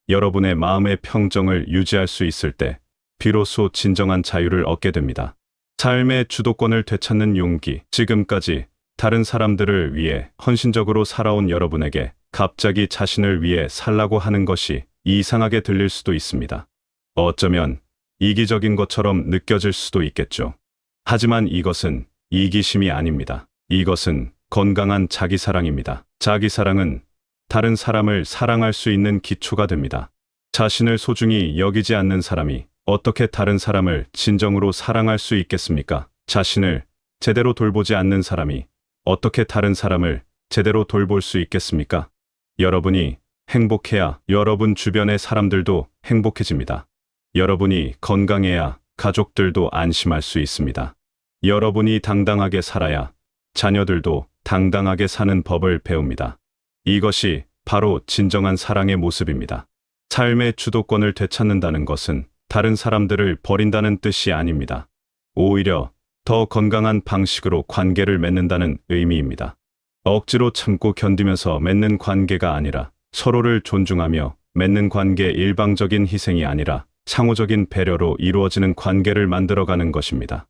여러분의 마음의 평정을 유지할 수 있을 때 비로소 진정한 자유를 얻게 됩니다. 삶의 주도권을 되찾는 용기. 지금까지 다른 사람들을 위해 헌신적으로 살아온 여러분에게 갑자기 자신을 위해 살라고 하는 것이 이상하게 들릴 수도 있습니다. 어쩌면 이기적인 것처럼 느껴질 수도 있겠죠. 하지만 이것은 이기심이 아닙니다. 이것은 건강한 자기사랑입니다. 자기사랑은 다른 사람을 사랑할 수 있는 기초가 됩니다. 자신을 소중히 여기지 않는 사람이 어떻게 다른 사람을 진정으로 사랑할 수 있겠습니까? 자신을 제대로 돌보지 않는 사람이 어떻게 다른 사람을 제대로 돌볼 수 있겠습니까? 여러분이 행복해야 여러분 주변의 사람들도 행복해집니다. 여러분이 건강해야 가족들도 안심할 수 있습니다. 여러분이 당당하게 살아야 자녀들도 당당하게 사는 법을 배웁니다. 이것이 바로 진정한 사랑의 모습입니다. 삶의 주도권을 되찾는다는 것은 다른 사람들을 버린다는 뜻이 아닙니다. 오히려 더 건강한 방식으로 관계를 맺는다는 의미입니다. 억지로 참고 견디면서 맺는 관계가 아니라 서로를 존중하며 맺는 관계, 일방적인 희생이 아니라 상호적인 배려로 이루어지는 관계를 만들어가는 것입니다.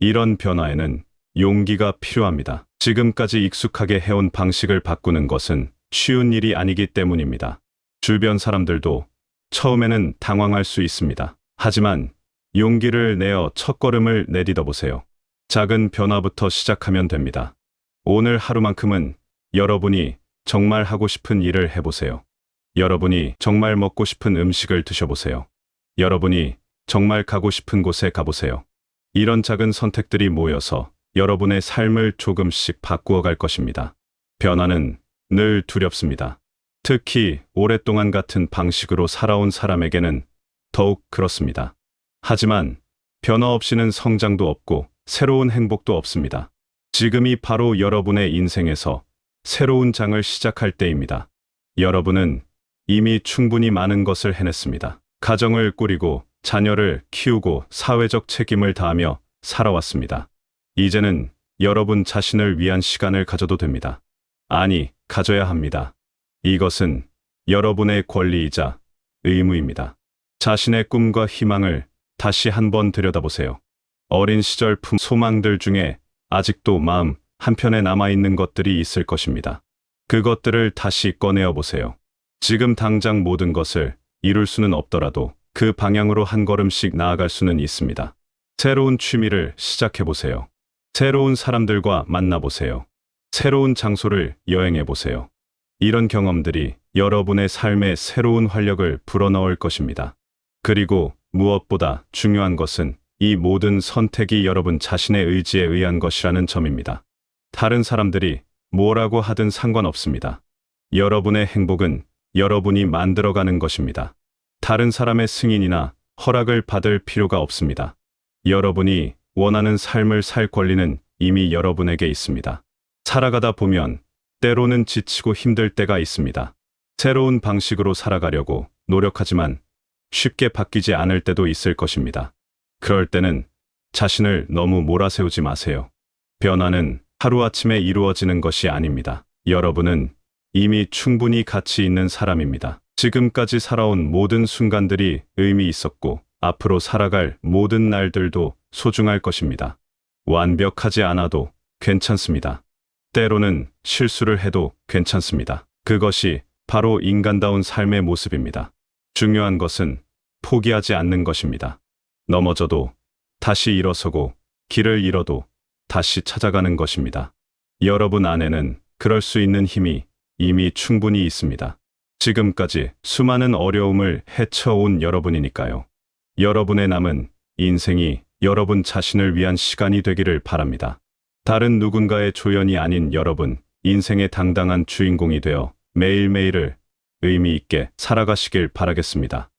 이런 변화에는 용기가 필요합니다. 지금까지 익숙하게 해온 방식을 바꾸는 것은 쉬운 일이 아니기 때문입니다. 주변 사람들도 처음에는 당황할 수 있습니다. 하지만 용기를 내어 첫걸음을 내딛어 보세요. 작은 변화부터 시작하면 됩니다. 오늘 하루만큼은 여러분이 정말 하고 싶은 일을 해보세요. 여러분이 정말 먹고 싶은 음식을 드셔보세요. 여러분이 정말 가고 싶은 곳에 가보세요. 이런 작은 선택들이 모여서 여러분의 삶을 조금씩 바꾸어 갈 것입니다. 변화는 늘 두렵습니다. 특히 오랫동안 같은 방식으로 살아온 사람에게는 더욱 그렇습니다. 하지만 변화 없이는 성장도 없고 새로운 행복도 없습니다. 지금이 바로 여러분의 인생에서 새로운 장을 시작할 때입니다. 여러분은 이미 충분히 많은 것을 해냈습니다. 가정을 꾸리고 자녀를 키우고 사회적 책임을 다하며 살아왔습니다. 이제는 여러분 자신을 위한 시간을 가져도 됩니다. 아니, 가져야 합니다. 이것은 여러분의 권리이자 의무입니다. 자신의 꿈과 희망을 다시 한번 들여다보세요. 어린 시절 품 소망들 중에 아직도 마음 한편에 남아있는 것들이 있을 것입니다. 그것들을 다시 꺼내어 보세요. 지금 당장 모든 것을 이룰 수는 없더라도 그 방향으로 한 걸음씩 나아갈 수는 있습니다. 새로운 취미를 시작해 보세요. 새로운 사람들과 만나보세요. 새로운 장소를 여행해 보세요. 이런 경험들이 여러분의 삶에 새로운 활력을 불어넣을 것입니다. 그리고 무엇보다 중요한 것은 이 모든 선택이 여러분 자신의 의지에 의한 것이라는 점입니다. 다른 사람들이 뭐라고 하든 상관없습니다. 여러분의 행복은 여러분이 만들어가는 것입니다. 다른 사람의 승인이나 허락을 받을 필요가 없습니다. 여러분이 원하는 삶을 살 권리는 이미 여러분에게 있습니다. 살아가다 보면 때로는 지치고 힘들 때가 있습니다. 새로운 방식으로 살아가려고 노력하지만 쉽게 바뀌지 않을 때도 있을 것입니다. 그럴 때는 자신을 너무 몰아세우지 마세요. 변화는 하루아침에 이루어지는 것이 아닙니다. 여러분은 이미 충분히 가치 있는 사람입니다. 지금까지 살아온 모든 순간들이 의미 있었고 앞으로 살아갈 모든 날들도 소중할 것입니다. 완벽하지 않아도 괜찮습니다. 때로는 실수를 해도 괜찮습니다. 그것이 바로 인간다운 삶의 모습입니다. 중요한 것은 포기하지 않는 것입니다. 넘어져도 다시 일어서고 길을 잃어도 다시 찾아가는 것입니다. 여러분 안에는 그럴 수 있는 힘이 이미 충분히 있습니다. 지금까지 수많은 어려움을 헤쳐온 여러분이니까요. 여러분의 남은 인생이 여러분 자신을 위한 시간이 되기를 바랍니다. 다른 누군가의 조연이 아닌 여러분, 인생의 당당한 주인공이 되어 매일매일을 의미 있게 살아가시길 바라겠습니다.